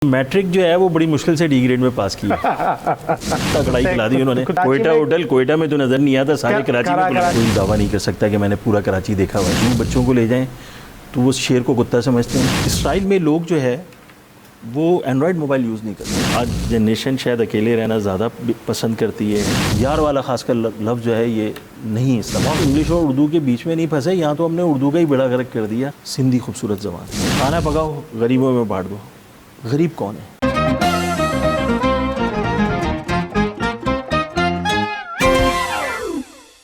Matric جو ہے وہ بڑی مشکل سے ڈی گریڈ میں پاس کی کڑائی کھلا دی انہوں نے. کوئٹہ ہوٹل کوئٹہ میں تو نظر نہیں آتا, سارے کراچی میں. کوئی دعویٰ نہیں کر سکتا کہ میں نے پورا کراچی دیکھا ہوا ہے. بچوں کو لے جائیں تو وہ شیر کو کتا سمجھتے ہیں. اسرائیل میں لوگ جو ہے وہ اینڈرائڈ موبائل یوز نہیں کرتے. آج جنریشن شاید اکیلے رہنا زیادہ پسند کرتی ہے. یار والا خاص کر لفظ جو ہے یہ نہیں استعمال. انگلش اور اردو کے بیچ میں نہیں پھنسے. یہاں تو ہم نے اردو کا ہی بڑا غرق کر دیا. سندھی خوبصورت زبان. کھانا پکاؤ غریبوں میں بانٹ دو. غریب کون ہے؟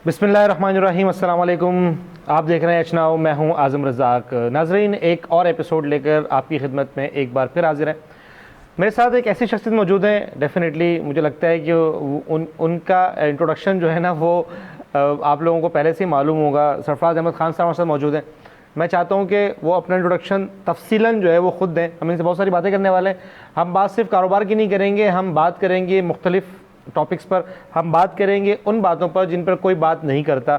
بسم اللہ الرحمن الرحیم. السلام علیکم. آپ دیکھ رہے ہیں ایچ ناؤ. میں ہوں اعظم رزاق. ناظرین, ایک اور ایپیسوڈ لے کر آپ کی خدمت میں ایک بار پھر حاضر ہیں. میرے ساتھ ایک ایسی شخصیت موجود ہیں, ڈیفینیٹلی مجھے لگتا ہے کہ ان کا انٹروڈکشن جو ہے نا وہ آپ لوگوں کو پہلے سے ہی معلوم ہوگا. سرفراز احمد خان صاحب ہمارے ساتھ موجود ہیں. میں چاہتا ہوں کہ وہ اپنا انٹروڈکشن تفصیلاً جو ہے وہ خود دیں. ہم ان سے بہت ساری باتیں کرنے والے ہیں. ہم بات صرف کاروبار کی نہیں کریں گے, ہم بات کریں گے مختلف ٹاپکس پر. ہم بات کریں گے ان باتوں پر جن پر کوئی بات نہیں کرتا.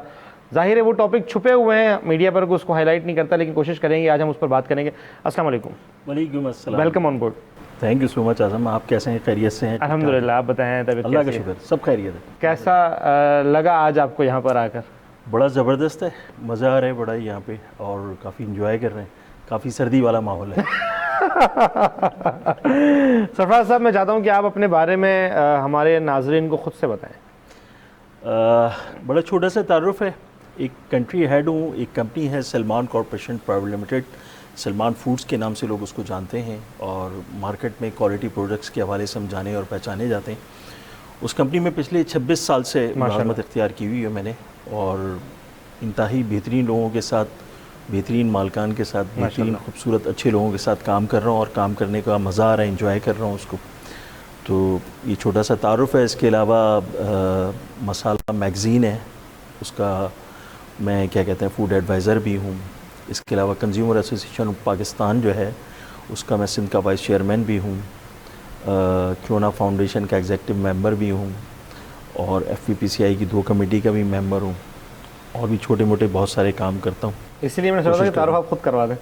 ظاہر ہے وہ ٹاپک چھپے ہوئے ہیں, میڈیا پر اس کو ہائی لائٹ نہیں کرتا, لیکن کوشش کریں گے آج ہم اس پر بات کریں گے. السلام علیکم. وعلیکم السلام. Welcome on board. Thank you so much Azam. آپ کیسے ہیں؟ خیریت سے ہیں؟ الحمدللہ. آپ بتائیں طبیعت اللہ کا کیسی ہے؟ شکر, سب خیریت ہے. کیسا لگا آج آپ کو یہاں پر آ کر؟ بڑا زبردست ہے, مزہ آ رہا ہے بڑا یہاں پہ, اور کافی انجوائے کر رہے ہیں. کافی سردی والا ماحول ہے. سرفراز صاحب, میں چاہتا ہوں کہ آپ اپنے بارے میں ہمارے ناظرین کو خود سے بتائیں. بڑا چھوٹا سا تعارف ہے. ایک کنٹری ہیڈ ہوں. ایک کمپنی ہے Salman corporation private limited, Salman foods کے نام سے لوگ اس کو جانتے ہیں, اور مارکیٹ میں کوالٹی پروڈکٹس کے حوالے سے ہم جانے اور پہچانے جاتے ہیں. اس کمپنی میں پچھلے 26 سال سے ملازمت اختیار کی ہوئی ہے میں نے, اور انتہائی بہترین لوگوں کے ساتھ, بہترین مالکان کے ساتھ, بہترین خوبصورت اچھے لوگوں کے ساتھ کام کر رہا ہوں, اور کام کرنے کا مزہ آ رہا ہے, انجوائے کر رہا ہوں اس کو. تو یہ چھوٹا سا تعارف ہے. اس کے علاوہ مسالہ میگزین ہے, اس کا میں کیا کہتے ہیں فوڈ ایڈوائزر بھی ہوں. اس کے علاوہ کنزیومر ایسوسیشن آف پاکستان جو ہے اس کا میں سندھ کا وائس چیئرمین بھی ہوں. کیونا فاؤنڈیشن کا ایگزیکٹو ممبر بھی ہوں, اور FPPCI کی 2 کمیٹی کا بھی ممبر ہوں, اور بھی چھوٹے موٹے بہت سارے کام کرتا ہوں. اسی لیے میں نے سوچا کہ تعارف آپ خود کروا دیں.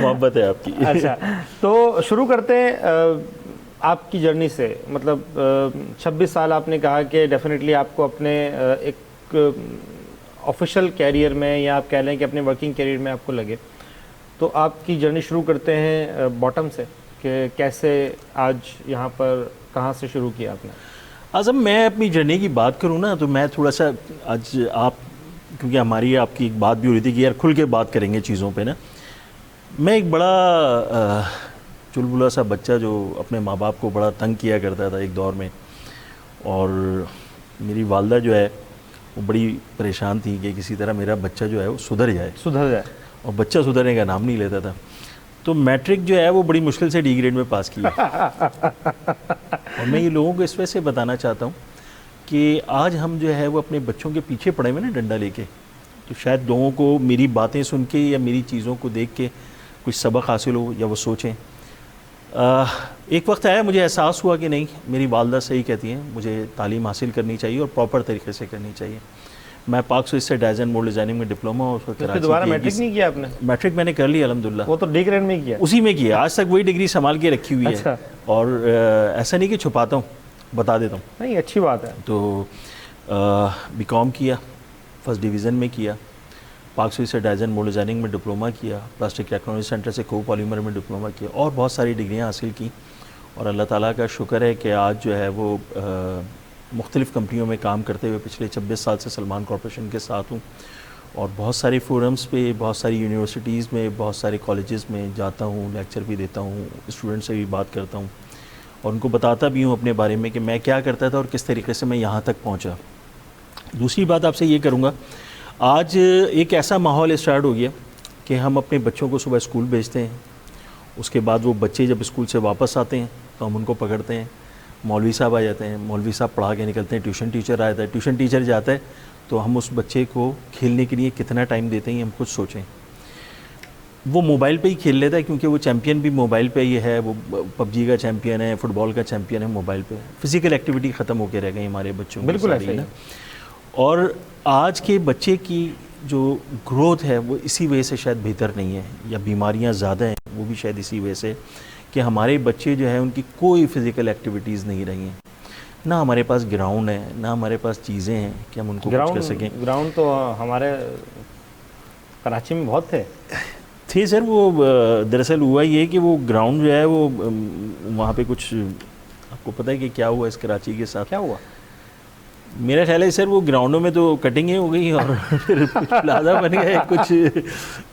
محبت ہے آپ کی. اچھا, تو شروع کرتے ہیں آپ کی جرنی سے. مطلب 26 سال آپ نے کہا کہ ڈیفینیٹلی آپ کو اپنے ایک آفیشیل کیریئر میں, یا آپ کہہ لیں کہ اپنے ورکنگ کیریئر میں آپ کو لگے. تو آپ کی جرنی شروع کرتے ہیں باٹم سے, کہ کیسے آج یہاں پر کہاں سے شروع کیا آپ نے؟ اعظم, میں اپنی جرنی کی بات کروں نا تو میں تھوڑا سا آج آپ, کیونکہ ہماری آپ کی ایک بات بھی ہو رہی تھی کہ یار کھل کے بات کریں گے چیزوں پہ نا. میں ایک بڑا چلبلا سا بچہ جو اپنے ماں باپ کو بڑا تنگ کیا کرتا تھا ایک دور میں, اور میری والدہ جو ہے وہ بڑی پریشان تھی کہ کسی طرح میرا بچہ جو ہے وہ سدھر جائے, اور بچہ سدھرنے کا نام نہیں لیتا تھا. تو میٹرک جو ہے وہ بڑی مشکل سے ڈی گریڈ میں پاس کیا. اور میں یہ لوگوں کو اس وجہ سے بتانا چاہتا ہوں کہ آج ہم جو ہے وہ اپنے بچوں کے پیچھے پڑے ہوئے نا ڈنڈا لے کے, تو شاید لوگوں کو میری باتیں سن کے یا میری چیزوں کو دیکھ کے کچھ سبق حاصل ہو, یا وہ سوچیں. ایک وقت آیا مجھے احساس ہوا کہ نہیں, میری والدہ صحیح کہتی ہیں, مجھے تعلیم حاصل کرنی چاہیے اور پراپر طریقے سے کرنی چاہیے. میں پاک سوئس سے ڈیزائن موڈ ڈیزائننگ میں ڈپلوما, اور اس وقت دوبارہ میٹرک نہیں کیا آپ نے؟ میٹرک میں نے کر لی الحمدللہ. وہ تو ڈی گریڈ میں ہی کیا؟ اسی میں کیا, آج تک وہی ڈگری سنبھال کے رکھی ہوئی ہے. اور ایسا نہیں کہ چھپاتا ہوں, بتا دیتا ہوں. نہیں, اچھی بات ہے. تو BCom کیا, فرسٹ ڈویژن میں کیا. پاک سوئس سے ڈیزائن موڈ ڈیزائننگ میں ڈپلوما کیا. پلاسٹک ٹیکنالوجی سینٹر سے کو پالیمر میں ڈپلوما کیا, اور بہت ساری ڈگریاں حاصل کی. اور اللہ تعالیٰ کا شکر ہے کہ آج جو ہے وہ مختلف کمپنیوں میں کام کرتے ہوئے پچھلے 26 سال سے سلمان کارپوریشن کے ساتھ ہوں, اور بہت ساری فورمز پہ, بہت ساری یونیورسٹیز میں, بہت سارے کالجز میں جاتا ہوں, لیکچر بھی دیتا ہوں, اسٹوڈنٹ سے بھی بات کرتا ہوں, اور ان کو بتاتا بھی ہوں اپنے بارے میں کہ میں کیا کرتا تھا اور کس طریقے سے میں یہاں تک پہنچا. دوسری بات آپ سے یہ کروں گا, آج ایک ایسا ماحول اسٹارٹ ہو گیا کہ ہم اپنے بچوں کو صبح اسکول بھیجتے ہیں, اس کے بعد وہ بچے جب اسکول سے واپس آتے ہیں تو ہم ان کو پکڑتے ہیں, مولوی صاحب آ جاتے ہیں, مولوی صاحب پڑھا کے نکلتے ہیں, ٹیوشن ٹیچر آ جاتا ہے, ٹیوشن ٹیچر جاتا ہے, تو ہم اس بچے کو کھیلنے کے لیے کتنا ٹائم دیتے ہیں ہم خود سوچیں. وہ موبائل پہ ہی کھیل لیتا ہے, کیونکہ وہ چیمپئن بھی موبائل پہ ہی ہے, وہ PUBG کا چیمپئن ہے, فٹ بال کا چیمپئن ہے موبائل پہ. فزیکل ایکٹیویٹی ختم ہو کے رہ گئی ہمارے بچوں کی. بالکل ایسا ہی. اور آج کے بچے کی جو گروتھ ہے وہ اسی وجہ سے شاید بہتر نہیں ہے, یا بیماریاں زیادہ ہیں وہ بھی شاید اسی وجہ سے کہ ہمارے بچے جو ہیں ان کی کوئی فزیکل ایکٹیویٹیز نہیں رہی ہیں, نہ ہمارے پاس گراؤنڈ ہے, نہ ہمارے پاس چیزیں ہیں کہ ہم ان کو کچھ کر سکیں. گراؤنڈ تو ہمارے کراچی میں بہت تھے سر. وہ دراصل ہوا یہ کہ وہ گراؤنڈ جو ہے وہ وہاں پہ کچھ, آپ کو پتہ ہے کہ کیا ہوا اس کراچی کے ساتھ؟ کیا ہوا؟ میرا خیال ہے سر وہ گراؤنڈوں میں تو کٹنگیں ہو گئی اور پھر کچھ پلازا بن گئے, کچھ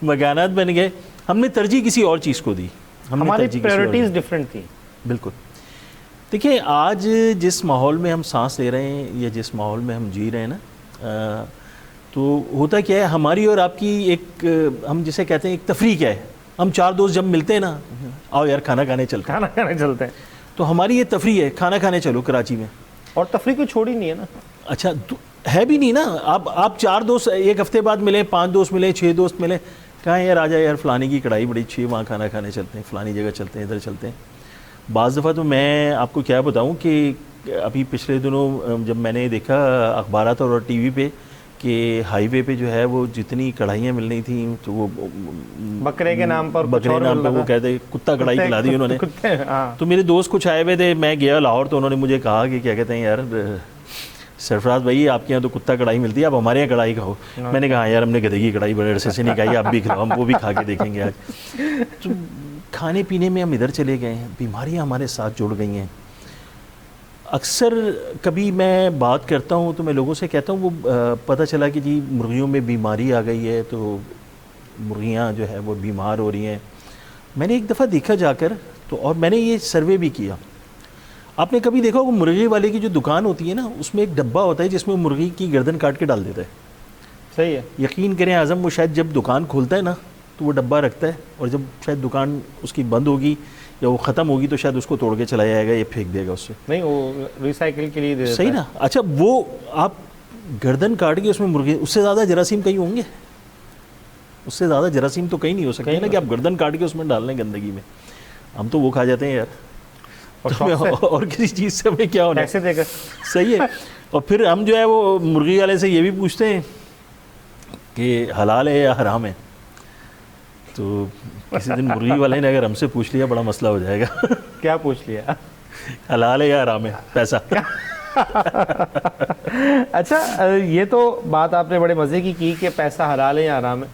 مکانات بن گئے. ہم نے ترجیح کسی اور چیز کو دی, ہماری پریورٹیز ڈفرینٹ تھی. بالکل. دیکھیں آج جس ماحول میں ہم سانس لے رہے ہیں یا جس ماحول میں ہم جی رہے ہیں نا, تو ہوتا کیا ہے ہماری اور آپ کی ایک, ہم جسے کہتے ہیں ایک تفریح کیا ہے, ہم 4 دوست جب ملتے ہیں نا, آؤ یار کھانا کھانے چلتے ہیں, تو ہماری یہ تفریح ہے کھانا کھانے چلو کراچی میں. اور تفریح کو چھوڑی نہیں ہے نا. اچھا ہے بھی نہیں نا. آپ 4 دوست ایک ہفتے بعد ملیں, 5 دوست ملیں, 6 دوست ملیں, کہاں یار آ جا یار فلانی کی کڑھائی بڑی اچھی ہے, وہاں کھانا کھانے چلتے ہیں, فلانی جگہ چلتے ہیں, ادھر چلتے ہیں. بعض دفعہ تو میں آپ کو کیا بتاؤں کہ ابھی پچھلے دنوں جب میں نے دیکھا اخبارات اور ٹی وی پہ کہ ہائی وے پہ جو ہے وہ جتنی کڑھائیاں مل رہی تھیں تو وہ بکرے کے نام پر وہ کہتے کتا کڑھائی کھلا دی انہوں نے. تو میرے دوست کچھ آئے ہوئے تھے, میں گیا لاہور تو انہوں نے مجھے کہا کہ کیا کہتے ہیں یار سرفراز بھائی آپ کے یہاں تو کتا کڑھائی ملتی ہے, آپ ہمارے یہاں کڑھائی کھاؤ. میں نے کہا یار ہم نے گدھے کی کڑھائی بڑے عرصے سے نہیں کھائی, آپ بھی کھلاؤ, ہم وہ بھی کھا کے دیکھیں گے آج. تو کھانے پینے میں ہم ادھر چلے گئے ہیں, بیماریاں ہمارے ساتھ جڑ گئی ہیں. اکثر کبھی میں بات کرتا ہوں تو میں لوگوں سے کہتا ہوں وہ پتہ چلا کہ جی مرغیوں میں بیماری آ گئی ہے تو مرغیاں جو ہے وہ بیمار ہو رہی ہیں. میں نے ایک دفعہ دیکھا جا کر تو, اور میں نے یہ سروے بھی کیا, آپ نے کبھی دیکھا وہ مرغی والے کی جو دکان ہوتی ہے نا اس میں ایک ڈبہ ہوتا ہے جس میں مرغی کی گردن کاٹ کے ڈال دیتا ہے. صحیح ہے. یقین کریں اعظم وہ شاید جب دکان کھولتا ہے نا تو وہ ڈبہ رکھتا ہے, اور جب شاید دکان اس کی بند ہوگی یا وہ ختم ہوگی تو شاید اس کو توڑ کے چلا جائے گا, یہ پھینک دے گا اس سے. نہیں وہ ریسائیکل کے لیے دے دیتا ہے. صحیح نا. اچھا وہ آپ گردن کاٹ کے اس میں مرغی, اس سے زیادہ جراثیم کہیں ہوں گے؟ اس سے زیادہ جراثیم تو کہیں نہیں ہو سکتے نا کہ آپ گردن کاٹ کے اس میں ڈال لیں گندگی میں. ہم تو وہ کھا جاتے ہیں یار, اور کسی چیز سے ہمیں کیا ہونا ایسے دے کر. صحیح ہے. اور پھر ہم جو ہے وہ مرغی والے سے یہ بھی پوچھتے ہیں کہ حلال ہے یا حرام ہے, تو کسی دن مرغی والے نے اگر ہم سے پوچھ لیا بڑا مسئلہ ہو جائے گا. کیا پوچھ لیا؟ حلال ہے یا حرام ہے پیسہ. اچھا یہ تو بات آپ نے بڑے مزے کی کہ پیسہ حلال ہے یا حرام ہے.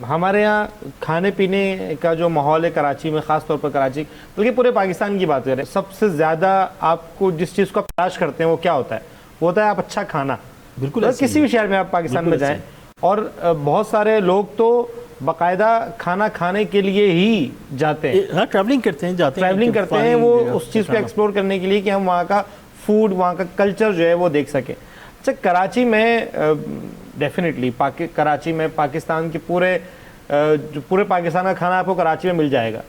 ہمارے یہاں کھانے پینے کا جو ماحول ہے کراچی میں, خاص طور پر کراچی بلکہ پورے پاکستان کی بات کریں, سب سے زیادہ آپ کو جس چیز کو آپ تلاش کرتے ہیں وہ کیا ہوتا ہے؟ وہ ہوتا ہے آپ اچھا کھانا. بالکل کسی بھی شہر میں آپ پاکستان میں جائیں, اور بہت سارے لوگ تو باقاعدہ کھانا کھانے کے لیے ہی جاتے ہیں. ہاں ٹریولنگ کرتے ہیں, جاتے ہیں, ٹریولنگ کرتے ہیں وہ اس چیز کو ایکسپلور کرنے کے لیے کہ ہم وہاں کا فوڈ, وہاں کا کلچر جو ہے وہ دیکھ سکیں. اچھا کراچی میں ڈیفینیٹلی کراچی میں پاکستان کے پورے پاکستان کا کھانا آپ کو کراچی میں مل جائے گا.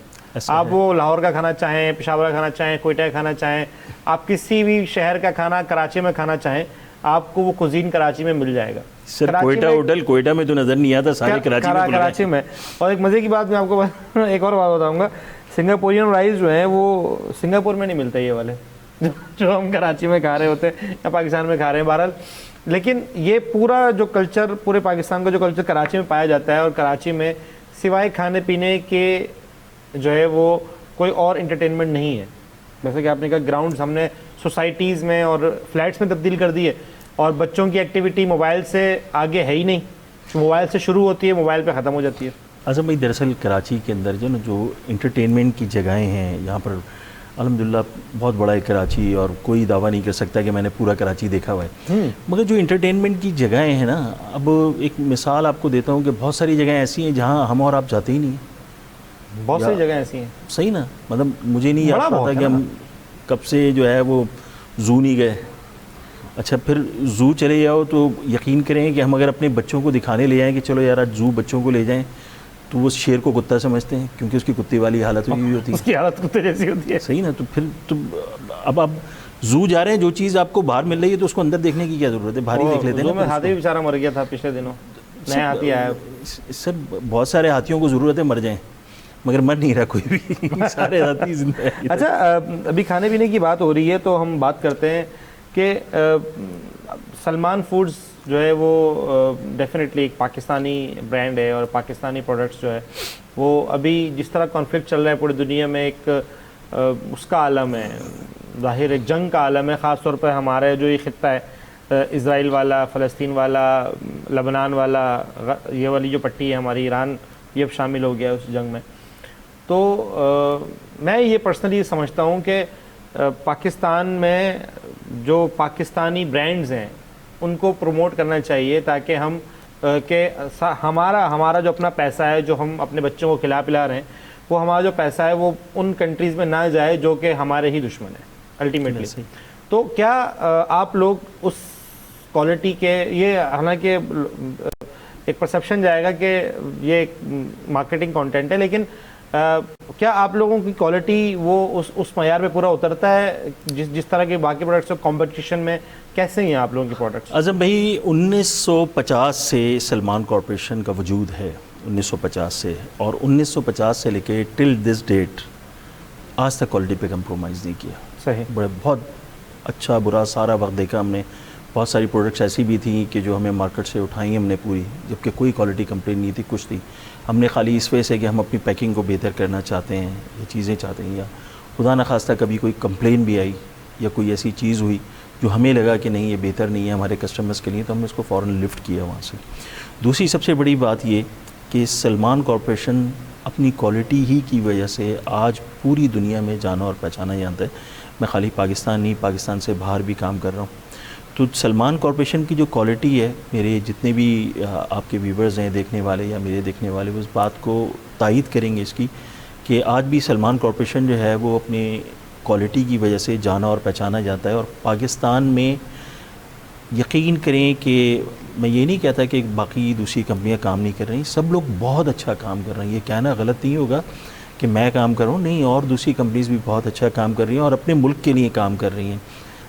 آپ وہ لاہور کا کھانا چاہیں, پشاور کا کھانا چاہیں, کوئٹہ کا کھانا چاہیں, آپ کسی بھی شہر کا کھانا کراچی میں کھانا چاہیں, آپ کو وہ کوزین کراچی میں مل جائے گا. سر کوئٹہ ہوٹل کوئٹہ میں تو نظر نہیں آتا, سارے کراچی میں. اور ایک مزے کی بات میں آپ کو ایک اور بات بتاؤں گا, سنگاپورین رائس جو ہیں وہ سنگاپور میں نہیں ملتے, یہ والے جو ہم کراچی میں کھا رہے ہوتے ہیں یا پاکستان میں کھا رہے ہیں بہرحال. لیکن یہ پورا جو کلچر, پورے پاکستان کا جو کلچر کراچی میں پایا جاتا ہے, اور کراچی میں سوائے کھانے پینے کے جو ہے وہ کوئی اور انٹرٹینمنٹ نہیں ہے. جیسے کہ آپ نے کہا گراؤنڈز ہم نے سوسائٹیز میں اور فلیٹس میں تبدیل کر دی ہے, اور بچوں کی ایکٹیویٹی موبائل سے آگے ہے ہی نہیں. موبائل سے شروع ہوتی ہے, موبائل پہ ختم ہو جاتی ہے. اعظم بھائی دراصل کراچی کے اندر جو انٹرٹینمنٹ کی جگہیں ہیں یہاں پر الحمدللہ بہت بڑا ہے کراچی, اور کوئی دعویٰ نہیں کر سکتا کہ میں نے پورا کراچی دیکھا ہوا ہے. مگر جو انٹرٹینمنٹ کی جگہیں ہیں نا, اب ایک مثال آپ کو دیتا ہوں کہ بہت ساری جگہیں ایسی ہیں جہاں ہم اور آپ جاتے ہی نہیں ہیں. بہت ساری جگہیں ایسی ہیں. صحیح نا. مطلب مجھے نہیں یاد آتا کہ ہم کب سے جو ہے وہ زو نہیں گئے. اچھا پھر زو چلے جاؤ تو یقین کریں کہ ہم اگر اپنے بچوں کو دکھانے لے جائیں کہ چلو یار آج زو بچوں کو لے جائیں, تو وہ شیر کو کتا سمجھتے ہیں کیونکہ اس کی کتے والی حالت ہوئی ہوتی ہے, اس کی حالت کتے جیسی ہوتی ہے. صحیح نا. تو پھر تو اب آپ زو جا رہے ہیں, جو چیز آپ کو باہر مل رہی ہے تو اس کو اندر دیکھنے کی کیا ضرورت ہے, باہر ہی دیکھ لیتے ہیں. زو میں ہاتھی بھی بیچارہ مر گیا تھا پچھلے دنوں, نیا ہاتھی آیا. سر بہت سارے ہاتھیوں کو ضرورت ہے مر جائیں, مگر مر نہیں رہا کوئی بھی, سارے ہاتھی زندہ ہیں. اچھا ابھی کھانے پینے کی بات ہو رہی ہے تو ہم بات کرتے ہیں کہ سلمان فوڈز جو ہے وہ ڈیفینیٹلی ایک پاکستانی برانڈ ہے, اور پاکستانی پروڈکٹس جو ہے وہ ابھی جس طرح کانفلکٹ چل رہا ہے پوری دنیا میں, ایک اس کا عالم ہے, ظاہر ایک جنگ کا عالم ہے, خاص طور پہ ہمارے جو یہ خطہ ہے اسرائیل والا, فلسطین والا, لبنان والا, یہ والی جو پٹی ہے ہماری, ایران یہ اب شامل ہو گیا اس جنگ میں. تو میں یہ پرسنلی سمجھتا ہوں کہ پاکستان میں جو پاکستانی برانڈز ہیں ان کو پروموٹ کرنا چاہیے, تاکہ ہم کہ ہمارا جو اپنا پیسہ ہے جو ہم اپنے بچوں کو کھلا پلا رہے ہیں, وہ ہمارا جو پیسہ ہے وہ ان کنٹریز میں نہ جائے جو کہ ہمارے ہی دشمن ہیں الٹیمیٹلی. تو کیا آپ لوگ اس کوالٹی کے, یہ حالانکہ ایک پرسیپشن جائے گا کہ یہ ایک مارکیٹنگ کانٹینٹ ہے, لیکن کیا آپ لوگوں کی کوالٹی وہ اس معیار پہ پورا اترتا ہے جس طرح کے باقی پروڈکٹس کمپٹیشن میں؟ کیسے ہیں آپ لوگوں کے پروڈکٹس؟ اعظم بھائی 1950 سے سلمان کارپوریشن کا وجود ہے, 1950 سے, اور 1950 سے لے کے ٹل دس ڈیٹ آج تک کوالٹی پہ کمپرومائز نہیں کیا. صحیح, بہت اچھا برا سارا وقت دیکھا ہم نے. بہت ساری پروڈکٹس ایسی بھی تھیں کہ جو ہمیں مارکیٹ سے اٹھائیں ہم نے پوری, جبکہ کوئی کوالٹی کمپلین نہیں تھی, کچھ تھی. ہم نے خالی اس وجہ سے کہ ہم اپنی پیکنگ کو بہتر کرنا چاہتے ہیں, یہ چیزیں چاہتے ہیں, یا خدا نخواستہ کبھی کوئی کمپلین بھی آئی یا کوئی ایسی چیز ہوئی جو ہمیں لگا کہ نہیں یہ بہتر نہیں ہے ہمارے کسٹمرز کے لیے, تو ہم نے اس کو فوراً لفٹ کیا وہاں سے. دوسری سب سے بڑی بات یہ کہ سلمان کارپوریشن اپنی کوالٹی ہی کی وجہ سے آج پوری دنیا میں جانا اور پہچانا جاتا ہے. میں خالی پاکستان نہیں, پاکستان سے باہر بھی کام کر رہا ہوں. تو سلمان کارپوریشن کی جو کوالٹی ہے, میرے جتنے بھی آپ کے ویورز ہیں دیکھنے والے یا میرے دیکھنے والے, اس بات کو تائید کریں گے اس کی کہ آج بھی سلمان کارپوریشن جو ہے وہ اپنے کوالٹی کی وجہ سے جانا اور پہچانا جاتا ہے. اور پاکستان میں یقین کریں کہ میں یہ نہیں کہتا کہ باقی دوسری کمپنیاں کام نہیں کر رہی, سب لوگ بہت اچھا کام کر رہے ہیں. یہ کہنا غلط نہیں ہوگا کہ میں کام کر رہا ہوں, نہیں, اور دوسری کمپنیز بھی بہت اچھا کام کر رہی ہیں اور اپنے ملک کے لیے کام کر رہی ہیں.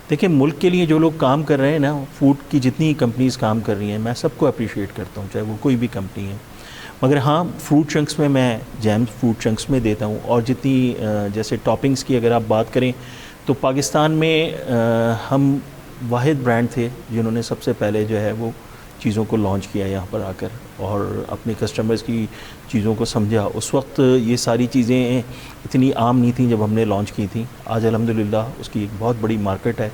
دیکھیں ملک کے لیے جو لوگ کام کر رہے ہیں نا, فوڈ کی جتنی کمپنیز کام کر رہی ہیں, میں سب کو اپریشیٹ کرتا ہوں, چاہے وہ کوئی بھی کمپنی ہے. مگر ہاں فروٹ چنکس میں جیم فروٹ چنکس میں دیتا ہوں, اور جتنی جیسے ٹاپنگز کی اگر آپ بات کریں تو پاکستان میں ہم واحد برانڈ تھے جنہوں نے سب سے پہلے جو ہے وہ چیزوں کو لانچ کیا یہاں پر آ کر, اور اپنے کسٹمرز کی چیزوں کو سمجھا. اس وقت یہ ساری چیزیں اتنی عام نہیں تھیں جب ہم نے لانچ کی تھیں. آج الحمدللہ اس کی ایک بہت بڑی مارکیٹ ہے,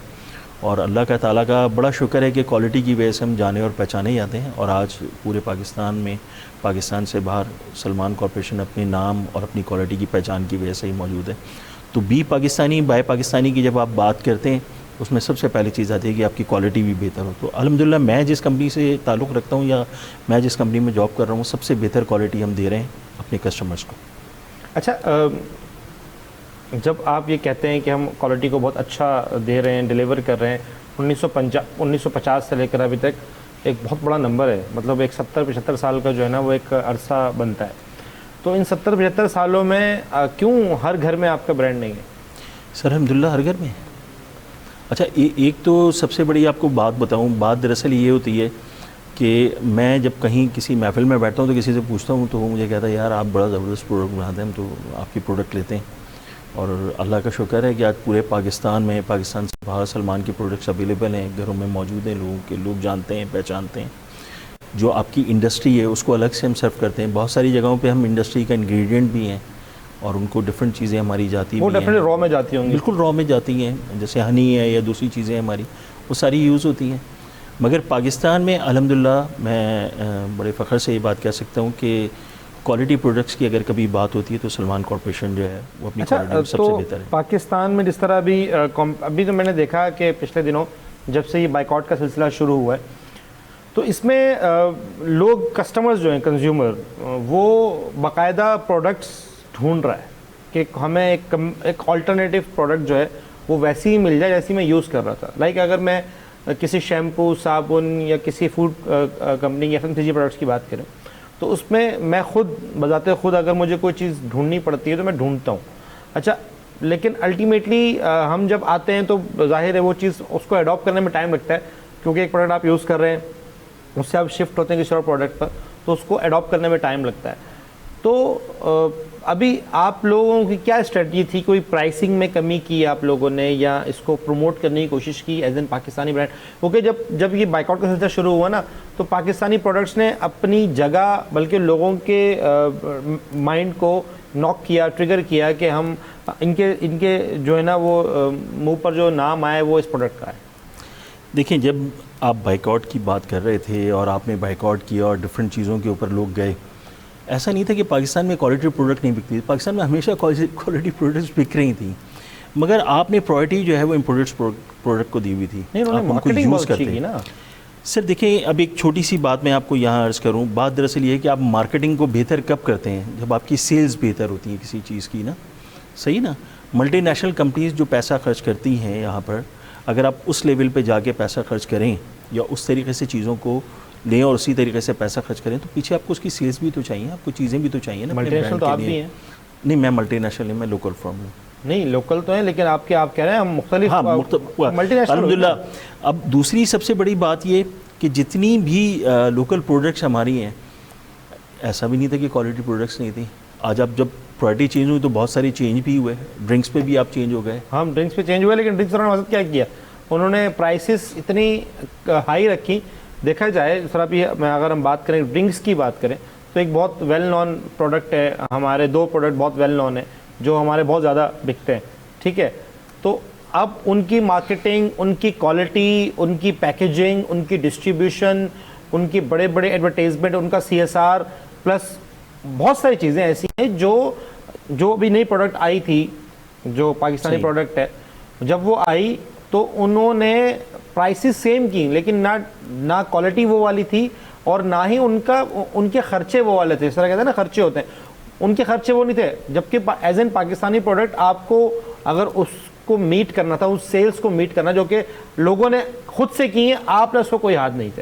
اور اللہ کا تعالیٰ کا بڑا شکر ہے کہ کوالٹی کی وجہ سے ہم جانے اور پہچانے جاتے ہیں. اور آج پورے پاکستان میں, پاکستان سے باہر سلمان کارپوریشن اپنے نام اور اپنی کوالٹی کی پہچان کی وجہ سے ہی موجود ہے. تو بی پاکستانی بائی پاکستانی کی جب آپ بات کرتے ہیں اس میں سب سے پہلی چیز آتی ہے کہ آپ کی کوالٹی بھی بہتر ہو. تو الحمدللہ میں جس کمپنی سے تعلق رکھتا ہوں یا میں جس کمپنی میں جاب کر رہا ہوں, سب سے بہتر کوالٹی ہم دے رہے ہیں اپنے کسٹمرز کو. اچھا, جب آپ یہ کہتے ہیں کہ ہم کوالٹی کو بہت اچھا دے رہے ہیں, ڈیلیور کر رہے ہیں, 1950 سے لے کر ابھی تک ایک بہت بڑا نمبر ہے, مطلب ایک 70-75 سال کا جو ہے نا وہ ایک عرصہ بنتا ہے. تو ان 70-75 سالوں میں کیوں ہر گھر میں آپ کا برانڈ نہیں ہے؟ سر الحمدللہ ہر گھر میں. اچھا, ایک تو سب سے بڑی آپ کو بات بتاؤں, بات دراصل یہ ہوتی ہے کہ میں جب کہیں کسی محفل میں بیٹھتا ہوں تو کسی سے پوچھتا ہوں تو وہ مجھے کہتا ہے یار آپ بڑا زبردست پروڈکٹ بناتے ہیں, ہم تو آپ کی پروڈکٹ لیتے ہیں. اور اللہ کا شکر ہے کہ آج پورے پاکستان میں, پاکستان سے باہر سلمان کی پروڈکٹس اویلیبل ہیں, گھروں میں موجود ہیں, لوگ جانتے ہیں, پہچانتے ہیں. جو آپ کی انڈسٹری ہے اس کو الگ سے ہم سرو کرتے ہیں. بہت ساری جگہوں پہ ہم انڈسٹری کا انگریڈینٹ بھی ہیں اور ان کو ڈفرینٹ چیزیں ہماری جاتی وہ بھی ہیں, ڈیفینیٹلی را میں جاتی ہوں گی, بالکل را میں جاتی ہیں, جیسے ہنی ہے یا دوسری چیزیں ہماری, وہ ساری یوز ہوتی ہیں. مگر پاکستان میں الحمدللہ میں بڑے فخر سے یہ بات کہہ سکتا ہوں کہ کوالٹی پروڈکٹس کی اگر کبھی بات ہوتی ہے تو سلمان کارپوریشن جو ہے وہ اپنی کوالٹی میں سب سے بہتر ہے. پاکستان میں جس طرح ابھی تو میں نے دیکھا کہ پچھلے دنوں جب سے یہ بائیکاٹ کا سلسلہ شروع ہوا ہے تو اس میں لوگ کسٹمرز جو ہیں, کنزیومر, وہ باقاعدہ پروڈکٹس ڈھونڈ رہا ہے کہ ہمیں ایک آلٹرنیٹیو پروڈکٹ جو ہے وہ ویسی ہی مل جائے جیسی میں یوز کر رہا تھا. لائک اگر میں کسی شیمپو, صابن یا کسی فوڈ کمپنی یا FMCG پروڈکٹس کی بات کریں تو اس میں خود بذات خود اگر مجھے کوئی چیز ڈھونڈنی پڑتی ہے تو میں ڈھونڈتا ہوں. اچھا, لیکن الٹیمیٹلی ہم جب آتے ہیں تو ظاہر ہے وہ چیز اس کو اڈاپٹ کرنے میں ٹائم لگتا ہے, کیونکہ ایک پروڈکٹ آپ یوز کر رہے ہیں اس سے آپ شفٹ ہوتے ہیں کسی اور پروڈکٹ پر, تو اس کو اڈاپٹ کرنے میں ٹائم لگتا ہے. تو ابھی آپ لوگوں کی کیا اسٹریٹجی تھی؟ کوئی پرائسنگ میں کمی کی آپ لوگوں نے یا اس کو پروموٹ کرنے کی کوشش کی ایز این پاکستانی برانڈ؟ کیونکہ جب یہ بائیکاٹ کا سلسلہ شروع ہوا نا تو پاکستانی پروڈکٹس نے اپنی جگہ بلکہ لوگوں کے مائنڈ کو ناک کیا، ٹریگر کیا کہ ہم ان کے جو ہے نا وہ منہ پر جو نام آئے وہ اس پروڈکٹ کا ہے. دیکھیں جب آپ بائیکاٹ کی بات کر رہے تھے اور آپ نے بائیکاٹ کیا اور ڈفرینٹ چیزوں کے اوپر لوگ گئے، ایسا نہیں تھا کہ پاکستان میں کوالٹی پروڈکٹ نہیں بکتی. پاکستان میں ہمیشہ کوالٹی پروڈکٹس بک رہی تھیں، مگر آپ نے پرائرٹی جو ہے وہ امپورٹڈ پروڈکٹ کو دی ہوئی تھی. آپ ان کو یوز کرتے ہیں نا. سر دیکھیں اب ایک چھوٹی سی بات میں آپ کو یہاں عرض کروں. بات دراصل یہ ہے کہ آپ مارکیٹنگ کو بہتر کب کرتے ہیں؟ جب آپ کی سیلز بہتر ہوتی ہیں کسی چیز کی نا. صحیح نا. ملٹی نیشنل کمپنیز جو پیسہ خرچ کرتی ہیں یہاں پر، اگر آپ اس لیول پہ جا کے پیسہ خرچ کریں یا اس طریقے سے چیزوں کو لیں اور اسی طریقے سے پیسہ خرچ کریں تو پیچھے آپ کو اس کی سیلز بھی تو چاہیے، آپ کو چیزیں بھی تو چاہیے نا. ملٹی نیشنل تو آپ بھی ہیں. نہیں میں ملٹی نیشنل نہیں، میں لوکل فرم ہوں. نہیں لوکل تو ہیں لیکن آپ کہہ رہے ہیں ہم مختلف ملٹی نیشنل. الحمدللہ. اب دوسری سب سے بڑی بات یہ کہ جتنی بھی لوکل پروڈکٹس ہماری ہیں، ایسا بھی نہیں تھا کہ کوالٹی پروڈکٹس نہیں تھیں. آج آپ جب پرائرٹی چینج ہوئی تو بہت ساری چینج بھی ہوئے. ڈرنکس پہ بھی آپ چینج ہو گئے. ہم ڈرنکس پہ چینج ہوئے لیکن ڈرنکس انہوں نے کیا کیا؟ انہوں نے پرائسز اتنی ہائی رکھی. دیکھا جائے سر ابھی اگر ہم بات کریں ڈرنکس کی بات کریں تو ایک بہت ویل نون پروڈکٹ ہے. ہمارے 2 پروڈکٹ بہت ویل نون ہیں جو ہمارے بہت زیادہ بکتے ہیں. ٹھیک ہے، تو اب ان کی مارکیٹنگ، ان کی کوالٹی، ان کی پیکیجنگ، ان کی ڈسٹریبیوشن، ان کی بڑے بڑے ایڈورٹیزمنٹ، ان کا CSR پلس بہت ساری چیزیں ایسی ہیں جو بھی نئی پروڈکٹ آئی تھی جو پاکستانی پروڈکٹ ہے، جب وہ آئی تو انہوں نے پرائسز سیم کی لیکن نہ کوالٹی وہ والی تھی اور نہ ہی ان کے خرچے وہ والے تھے. اس طرح کہتے ہیں نا خرچے ہوتے ہیں، ان کے خرچے وہ نہیں تھے. جبکہ ایز این پاکستانی پروڈکٹ آپ کو اگر اس کو میٹ کرنا تھا، اس سیلز کو میٹ کرنا جو کہ لوگوں نے خود سے کی ہیں، آپ نے اس کو کوئی ہاتھ نہیں تھے.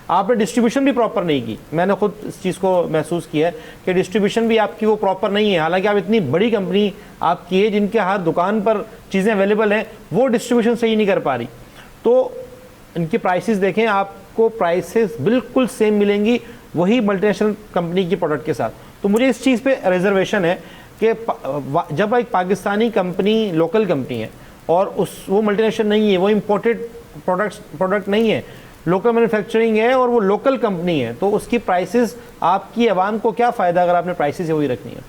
آپ نے ڈسٹریبیوشن بھی پراپر نہیں کی. میں نے خود اس چیز کو محسوس کیا ہے کہ ڈسٹریبیوشن بھی آپ کی وہ پراپر نہیں ہے. حالانکہ آپ اتنی بڑی کمپنی آپ کی ہے جن کے ہر دکان پر چیزیں اویلیبل ہیں، وہ ڈسٹریبیوشن صحیح نہیں کر پا رہی. تو ان کی پرائسز دیکھیں، آپ کو پرائسز بالکل سیم ملیں گی وہی ملٹی نیشنل کمپنی کی پروڈکٹ کے ساتھ. تو مجھے اس چیز پہ ریزرویشن ہے کہ جب ایک پاکستانی کمپنی لوکل کمپنی ہے اور وہ ملٹی نیشنل نہیں ہے، وہ امپورٹڈ پروڈکٹ نہیں ہے، لوکل مینوفیکچرنگ ہے اور وہ لوکل کمپنی ہے، تو اس کی پرائسز آپ کی عوام کو کیا فائدہ اگر آپ نے پرائسز وہی رکھنی ہے؟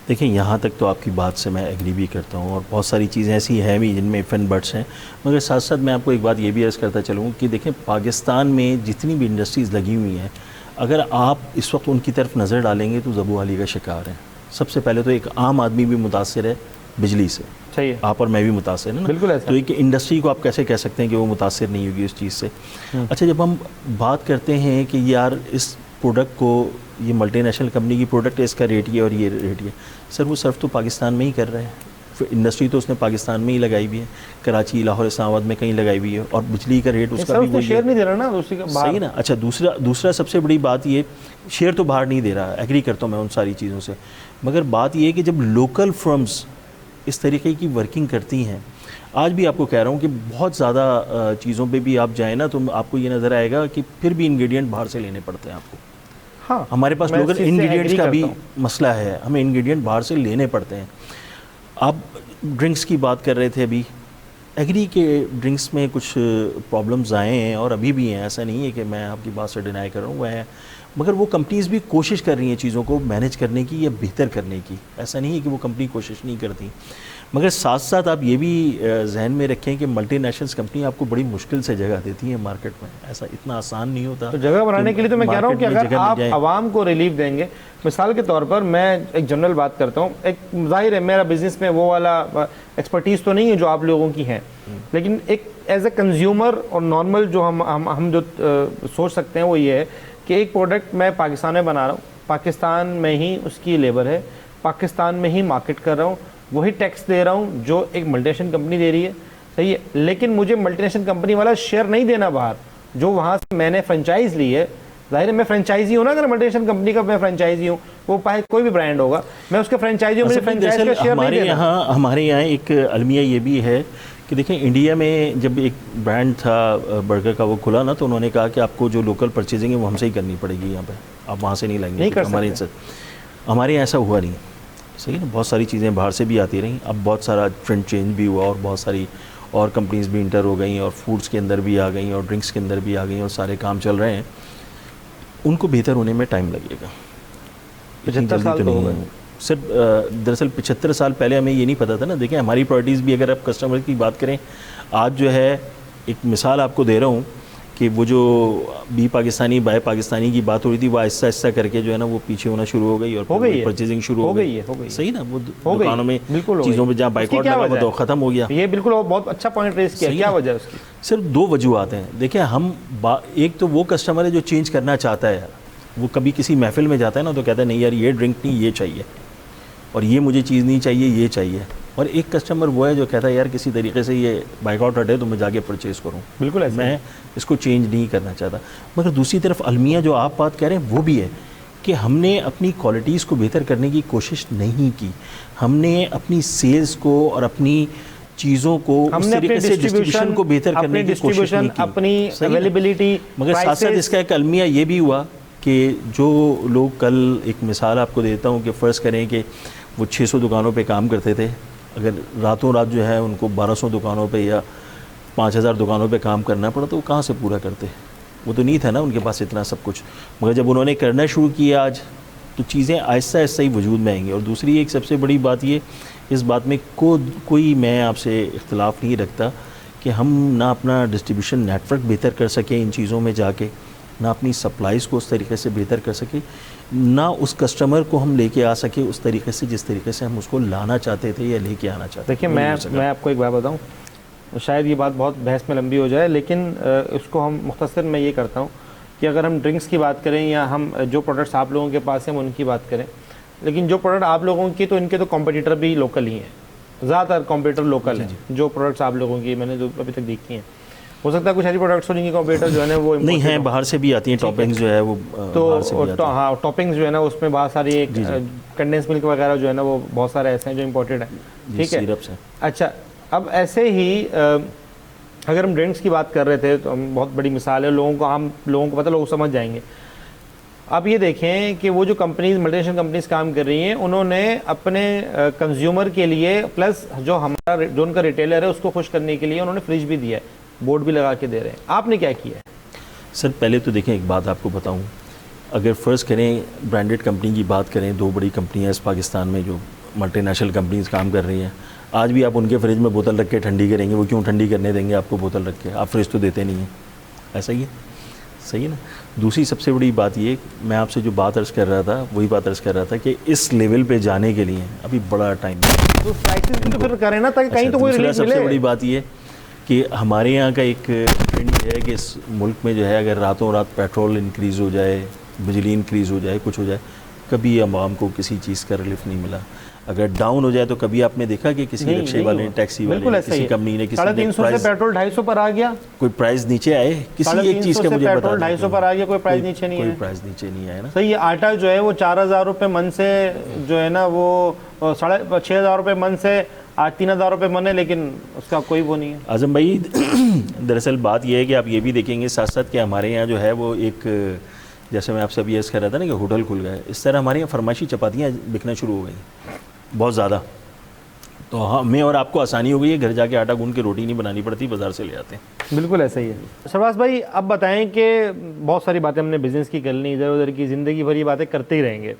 دیکھیں یہاں تک تو آپ کی بات سے میں ایگری بھی کرتا ہوں اور بہت ساری چیزیں ایسی ہیں بھی جن میں اف اینڈ بٹس ہیں. مگر ساتھ ساتھ میں آپ کو ایک بات یہ بھی عرض کرتا چلوں کہ دیکھیں پاکستان میں جتنی بھی انڈسٹریز لگی ہوئی ہیں، اگر آپ اس وقت ان کی طرف نظر ڈالیں گے تو زبوحالی کا شکار ہیں. سب سے پہلے تو ایک عام آدمی بھی متاثر ہے بجلی سے. صحیح ہے. آپ اور میں بھی متاثر ہیں نا. بالکل ایسا. تو ایک انڈسٹری کو آپ کیسے کہہ سکتے ہیں کہ وہ متاثر نہیں ہوگی اس چیز سے؟ اچھا جب ہم بات کرتے ہیں کہ یار اس پروڈکٹ کو، یہ ملٹی نیشنل کمپنی کی پروڈکٹ ہے، اس کا ریٹ یہ اور یہ ریٹ یہ، سر وہ صرف تو پاکستان میں ہی کر رہے ہیں. انڈسٹری تو اس نے پاکستان میں ہی لگائی ہوئی ہے، کراچی، لاہور، اسلام آباد میں کہیں لگائی ہوئی ہے، اور بجلی کا ریٹ اس کا بھی وہی شیئر نہیں دے رہا نا دوسری کا. صحیح نا. اچھا دوسرا سب سے بڑی بات یہ، شیئر تو باہر نہیں دے رہا، ایگری کرتا ہوں میں ان ساری چیزوں سے. مگر بات یہ ہے کہ جب لوکل فرمز اس طریقے کی ورکنگ کرتی ہیں، آج بھی آپ کو کہہ رہا ہوں کہ بہت زیادہ چیزوں پہ بھی آپ جائیں نا تو آپ کو یہ نظر آئے گا کہ پھر بھی انگریڈینٹ باہر سے لینے پڑتے ہیں آپ کو. ہاں ہمارے پاس لوکل انگریڈینٹس کا بھی مسئلہ ہے، ہمیں انگریڈینٹ باہر سے لینے پڑتے ہیں. آپ ڈرنکس کی بات کر رہے تھے ابھی، ایگری کے ڈرنکس میں کچھ پرابلمز آئے ہیں اور ابھی بھی ہیں، ایسا نہیں ہے کہ میں آپ کی بات سے ڈینائی کر رہا ہوں، وہ ہے. مگر وہ کمپنیز بھی کوشش کر رہی ہیں چیزوں کو مینیج کرنے کی یا بہتر کرنے کی. ایسا نہیں ہے کہ وہ کمپنی کوشش نہیں کرتی. مگر ساتھ ساتھ آپ یہ بھی ذہن میں رکھیں کہ ملٹی نیشنلز کمپنی آپ کو بڑی مشکل سے جگہ دیتی ہیں مارکیٹ میں. ایسا اتنا آسان نہیں ہوتا. تو جگہ بنانے کے لیے تو میں کہہ رہا ہوں کہ اگر آپ عوام کو ریلیف دیں گے، مثال کے طور پر میں ایک جنرل بات کرتا ہوں، ایک ظاہر ہے میرا بزنس میں وہ والا ایکسپرٹیز تو نہیں ہے جو آپ لوگوں کی ہے، لیکن ایک ایز اے کنزیومر اور نارمل جو ہم جو سوچ سکتے ہیں وہ یہ ہے کہ ایک پروڈکٹ میں پاکستان میں بنا رہا ہوں، پاکستان میں ہی اس کی لیبر ہے، پاکستان میں ہی مارکیٹ کر رہا ہوں، وہی ٹیکس دے رہا ہوں جو ایک ملٹی نیشنل کمپنی دے رہی ہے. صحیح ہے، لیکن مجھے ملٹی نیشنل کمپنی والا شیئر نہیں دینا باہر جو وہاں سے میں نے فرنچائز لی ہے. ظاہر ہے میں فرنچائزی ہوں نا، اگر ملٹی نیشنل کمپنی کا میں فرنچائزی ہوں، وہ کوئی بھی برانڈ ہوگا، میں اس کے فرنچائزی ہوں، مجھے فرنچائز کا شیئر نہیں دینا. ہمارے یہاں ایک المیہ یہ بھی ہے کہ دیکھیں انڈیا میں جب ایک برانڈ تھا برگر کا وہ کھلا نا تو انہوں نے کہا کہ آپ کو جو لوکل پرچیزنگ ہے وہ ہم سے ہی کرنی پڑے گی، یہاں پہ آپ وہاں سے نہیں لائیں گے. ہمارے یہاں ایسا ہوا نہیں. صحیح نا, بہت ساری چیزیں باہر سے بھی آتی رہیں, اب بہت سارا ٹرینڈ چینج بھی ہوا اور بہت ساری اور کمپنیز بھی انٹر ہو گئیں اور فوڈس کے اندر بھی آ گئیں اور ڈرنکس کے اندر بھی آ گئیں اور سارے کام چل رہے ہیں. ان کو بہتر ہونے میں ٹائم لگے گا. 75 سال تو ہو گئے سر. دراصل 75 سال پہلے ہمیں یہ نہیں پتا تھا نا. دیکھیں ہماری پرائرٹیز بھی, اگر آپ کسٹمر کی بات کریں, آج جو ہے ایک مثال آپ کو دے رہا ہوں کہ وہ جو بی پاکستانی بائے پاکستانی کی بات ہو رہی تھی, وہ آہستہ آہستہ کر کے جو ہے نا وہ پیچھے ہونا شروع ہو گئی اور پرچیزنگ شروع ہو گئی. صحیح نا, وہ دکانوں میں چیزوں پہ جہاں بائیکاٹ لگا ہوا تھا ختم ہو گیا. یہ بالکل بہت اچھا پوائنٹ ریز کیا. کیا وجہ ہے اس کی؟ صرف دو وجوہات ہیں. دیکھیں ہم ایک تو وہ کسٹمر ہے جو چینج کرنا چاہتا ہے یار, وہ کبھی کسی محفل میں جاتا ہے نا تو کہتا ہے نہیں یار یہ ڈرنک نہیں, یہ چاہیے, اور یہ مجھے چیز نہیں چاہیے, یہ چاہیے. اور ایک کسٹمر وہ ہے جو کہتا ہے یار کسی طریقے سے یہ بائک آؤٹ ہٹے تو میں جا کے پرچیز کروں. بالکل میں اس کو چینج نہیں کرنا چاہتا. مگر دوسری طرف المیہ جو آپ بات کہہ رہے ہیں وہ بھی ہے کہ ہم نے اپنی کوالٹیز کو بہتر کرنے کی کوشش نہیں کی. ہم نے اپنی سیلز کو اور اپنی چیزوں کو اس طریقے سے ڈسٹریبیوشن کو بہتر کرنے کی کوشش نہیں کی, اپنی اویلیبلٹی. مگر ساتھ ساتھ اس کا ایک المیہ یہ بھی ہوا کہ جو لوگ, کل ایک مثال آپ کو دیتا ہوں کہ فرض کریں کہ وہ 600 دکانوں پہ کام کرتے تھے, اگر راتوں رات جو ہے ان کو 1200 دکانوں پہ یا 5000 دکانوں پہ کام کرنا پڑا تو وہ کہاں سے پورا کرتے؟ وہ تو نہیں تھا نا ان کے پاس اتنا سب کچھ. مگر جب انہوں نے کرنا شروع کیا آج تو چیزیں آہستہ آہستہ ہی وجود میں آئیں گی. اور دوسری ایک سب سے بڑی بات یہ, اس بات میں کوئی میں آپ سے اختلاف نہیں رکھتا کہ ہم نہ اپنا ڈسٹریبیوشن نیٹ ورک بہتر کر سکیں ان چیزوں میں جا کے, نہ اپنی سپلائز کو اس طریقے سے بہتر کر سکے, نہ اس کسٹمر کو ہم لے کے آ سکے اس طریقے سے جس طریقے سے ہم اس کو لانا چاہتے تھے یا لے کے آنا چاہتے تھے. دیکھیں میں آپ کو ایک بات بتاؤں, شاید یہ بات بہت بحث میں لمبی ہو جائے, لیکن اس کو ہم مختصر میں یہ کرتا ہوں کہ اگر ہم ڈرنکس کی بات کریں یا ہم جو پروڈکٹس آپ لوگوں کے پاس ہیں ہم ان کی بات کریں, لیکن جو پروڈکٹ آپ لوگوں کی تو ان کے تو کمپٹیٹر بھی لوکل ہی ہیں, زیادہ تر کمپٹیٹر لوکل ہیں. جو پروڈکٹس آپ لوگوں کی میں نے جو ابھی تک دیکھی ہیں, ہو سکتا ہے کچھ ایسی پروڈکٹس ہو جن کی کمپیوٹر جو ہے نا وہ نہیں ہیں, باہر سے بھی آتی ہیں. ٹاپنگز جو ہے وہ تو ہاں ٹاپنگز جو ہے نا اس میں بہت ساری ایک کنڈینس ملک وغیرہ جو ہے نا وہ بہت سارے ایسے ہیں جو امپورٹڈ ہیں. ٹھیک ہے, اچھا. اب ایسے ہی اگر ہم ڈرنکس کی بات کر رہے تھے تو ہم بہت بڑی مثال ہے, لوگوں کو پتہ, لوگ سمجھ جائیں گے. اب یہ دیکھیں کہ وہ جو کمپنیز ملٹی نیشنل کمپنیز کام کر رہی ہیں, انہوں نے اپنے کنزیومر کے لیے پلس جو ان کا ریٹیلر ہے اس کو خوش کرنے کے لیے انہوں نے فریج بھی دیا ہے, بورڈ بھی لگا کے دے رہے ہیں. آپ نے کیا کیا ہے؟ سر پہلے تو دیکھیں ایک بات آپ کو بتاؤں, اگر فرض کریں برانڈڈ کمپنی کی بات کریں, دو بڑی کمپنیاں اس پاکستان میں جو ملٹی نیشنل کمپنیز کام کر رہی ہیں, آج بھی آپ ان کے فریج میں بوتل رکھ کے ٹھنڈی کریں گے, وہ کیوں ٹھنڈی کرنے دیں گے آپ کو بوتل رکھ کے؟ آپ فریج تو دیتے نہیں ہیں. ایسا ہی ہے, صحیح ہے نا. دوسری سب سے بڑی بات یہ, میں آپ سے جو بات عرض کر رہا تھا وہی بات عرض کر رہا تھا کہ اس لیول پہ جانے کے لیے ابھی بڑا ٹائم ہے. تو پرائسز بھی تو پھر کریں نا تاکہ کہیں تو کوئی ریلیف ملے. سب سے بڑی بات یہ کہ ہمارے یہاں کا ایک ٹرینڈ یہ ہے کہ اس ملک میں جو ہے اگر راتوں رات پیٹرول انکریز ہو جائے, بجلی انکریز ہو جائے, کچھ ہو جائے, کبھی عوام کو کسی چیز کا ریلیف نہیں ملا. اگر ڈاؤن ہو جائے تو کبھی آپ نے دیکھا کہ کسی رکشے والے, ٹیکسی والے, کسی کمپنی نے, کسی 350 سے پیٹرول 250 پر آ گیا, کوئی پرائز نیچے آئے کسی ایک چیز کا مجھے بتا پیٹرول 250 پر آ گیا, کوئی پرائز نیچے نہیں ہے, کوئی پرائز نیچے نہیں آیا نا. صحیح ہے. آٹا جو ہے وہ 4000 روپے من سے جو ہے نا وہ 6500 روپے من سے آج 3000 روپے من ہے, لیکن اس کا کوئی وہ نہیں ہے. اعظم بھائی دراصل بات یہ ہے کہ آپ یہ بھی دیکھیں گے ساتھ ساتھ کہ ہمارے یہاں جو ہے وہ ایک, جیسے میں آپ سے ابھی عرض کر رہا تھا نا کہ ہوٹل کھل گئے, اس طرح ہمارے یہاں فرمائشی چپاتیاں بکنا شروع ہو گئیں بہت زیادہ. تو ہمیں اور آپ کو آسانی ہو گئی ہے, گھر جا کے آٹا گوندھ کے روٹی نہیں بنانی پڑتی, بازار سے لے آتے ہیں. بالکل ایسا ہی ہے. شہباز بھائی اب بتائیں کہ بہت ساری باتیں ہم نے بزنس کی کر لی, ادھر ادھر کی زندگی بھر یہ باتیں کرتے ہی رہیں گے.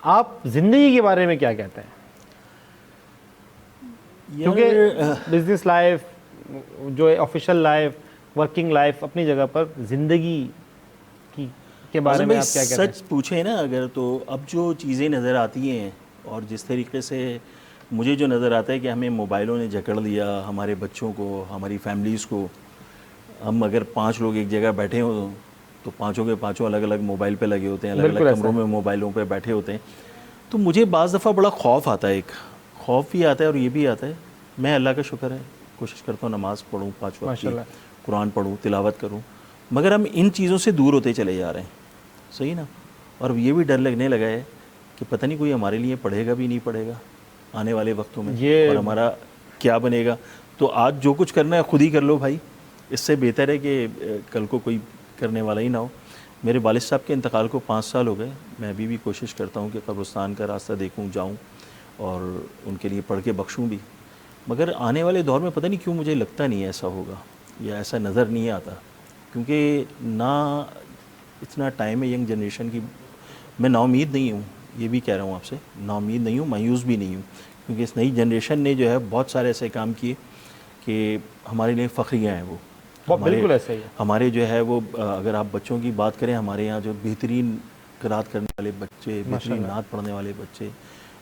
آپ زندگی کے بارے میں کیا کہتے ہیں؟ کیونکہ بزنس لائف جو ہے, آفیشیل لائف, ورکنگ لائف اپنی جگہ پر, زندگی کے بارے میں آپ کیا کہتے ہیں؟ سچ پوچھیں نا اگر, تو اب جو چیزیں نظر آتی ہیں اور جس طریقے سے مجھے جو نظر آتا ہے کہ ہمیں موبائلوں نے جکڑ لیا, ہمارے بچوں کو, ہماری فیملیز کو. ہم اگر 5 لوگ ایک جگہ بیٹھے ہوں تو پانچوں کے پانچوں الگ الگ موبائل پہ لگے ہوتے ہیں, الگ الگ کمروں میں موبائلوں پہ بیٹھے ہوتے ہیں. تو مجھے بعض دفعہ بڑا خوف آتا ہے, ایک خوف بھی آتا ہے اور یہ بھی آتا ہے. میں اللہ کا شکر ہے کوشش کرتا ہوں نماز پڑھوں 5 وقت کی, قرآن پڑھوں, تلاوت کروں, مگر ہم ان چیزوں سے دور ہوتے چلے جا رہے ہیں. صحیح نا. اور یہ بھی ڈر لگنے لگا ہے کہ پتہ نہیں کوئی ہمارے لیے پڑھے گا بھی نہیں پڑھے گا آنے والے وقتوں میں, اور ہمارا کیا بنے گا. تو آج جو کچھ کرنا ہے خود ہی کر لو بھائی, اس سے بہتر ہے کہ کل کو کوئی کرنے والا ہی نہ ہو. میرے والد صاحب کے انتقال کو 5 سال ہو گئے. میں ابھی بھی کوشش کرتا ہوں کہ قبرستان کا راستہ دیکھوں, جاؤں اور ان کے لیے پڑھ کے بخشوں بھی. مگر آنے والے دور میں پتہ نہیں کیوں مجھے لگتا نہیں ایسا ہوگا یا ایسا نظر نہیں آتا, کیونکہ نہ اتنا ٹائم ہے ینگ جنریشن کی. میں نا امید نہیں ہوں, یہ بھی کہہ رہا ہوں آپ سے, نا امید نہیں ہوں, مایوس بھی نہیں ہوں, کیونکہ اس نئی جنریشن نے جو ہے بہت سارے ایسے کام کیے کہ ہمارے لیے فخریہ ہیں. وہ بالکل ایسا ہی ہے. ہمارے جو ہے وہ اگر آپ بچوں کی بات کریں, ہمارے یہاں جو بہترین قرات کرنے والے بچے, بہترین نعت پڑھنے والے بچے,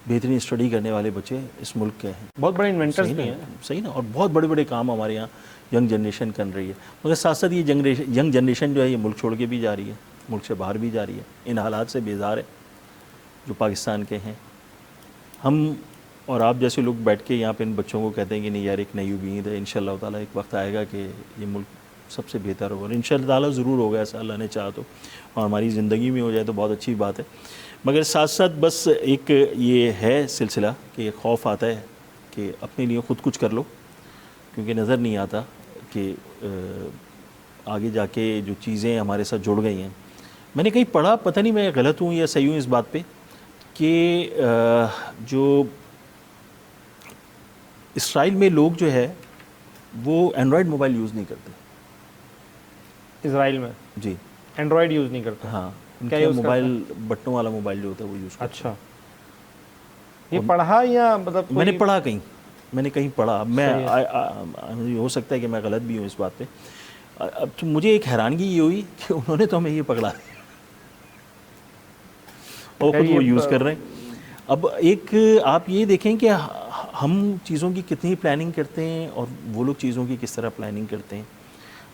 بہترین اسٹڈی کرنے والے بچے اس ملک کے ہیں. بہت بڑے انوینٹرز بھی ہیں. صحیح نا, اور بہت بڑے بڑے کام ہمارے یہاں ینگ جنریشن کر رہی ہے. مگر ساتھ ساتھ یہ ینگ جنریشن جو ہے یہ ملک چھوڑ کے بھی جا رہی ہے, ملک سے باہر بھی جا رہی ہے. ان حالات سے بیزار ہے جو پاکستان کے ہیں. ہم اور آپ جیسے لوگ بیٹھ کے یہاں پہ ان بچوں کو کہتے ہیں کہ نہیں یار ایک نئی امید ہے, انشاءاللہ تعالیٰ ایک وقت آئے گا کہ یہ ملک سب سے بہتر ہوگا, اور انشاءاللہ تعالیٰ ضرور ہوگا ایسا اللہ نے چاہا تو, اور ہماری زندگی میں ہو جائے تو بہت اچھی بات ہے. مگر ساتھ ساتھ بس ایک یہ ہے سلسلہ کہ ایک خوف آتا ہے کہ اپنے لیے خود کچھ کر لو, کیونکہ نظر نہیں آتا کہ آگے جا کے جو چیزیں ہمارے ساتھ جڑ گئی ہیں. میں نے کہیں پڑھا, پتہ نہیں میں غلط ہوں یا صحیح ہوں اس بات پہ, کہ جو اسرائیل میں لوگ جو ہے وہ اینڈرائڈ موبائل یوز نہیں کرتے. اسرائیل میں جی اینڈرائڈ یوز نہیں کرتے. ہاں, ان کا موبائل بٹنوں والا موبائل جو ہوتا ہے وہ یوز کرتے. اچھا, یہ پڑھا یا مطلب میں نے پڑھا کہیں, میں نے کہیں پڑھا, میں ہو سکتا ہے کہ میں غلط بھی ہوں اس بات پہ. اب تو مجھے ایک حیرانگی یہ ہوئی کہ انہوں نے تو ہمیں یہ پکڑا دیا اور خود وہ یوز کر رہے ہیں. اب ایک آپ یہ دیکھیں کہ ہم چیزوں کی کتنی پلاننگ کرتے ہیں اور وہ لوگ چیزوں کی کس طرح پلاننگ کرتے ہیں.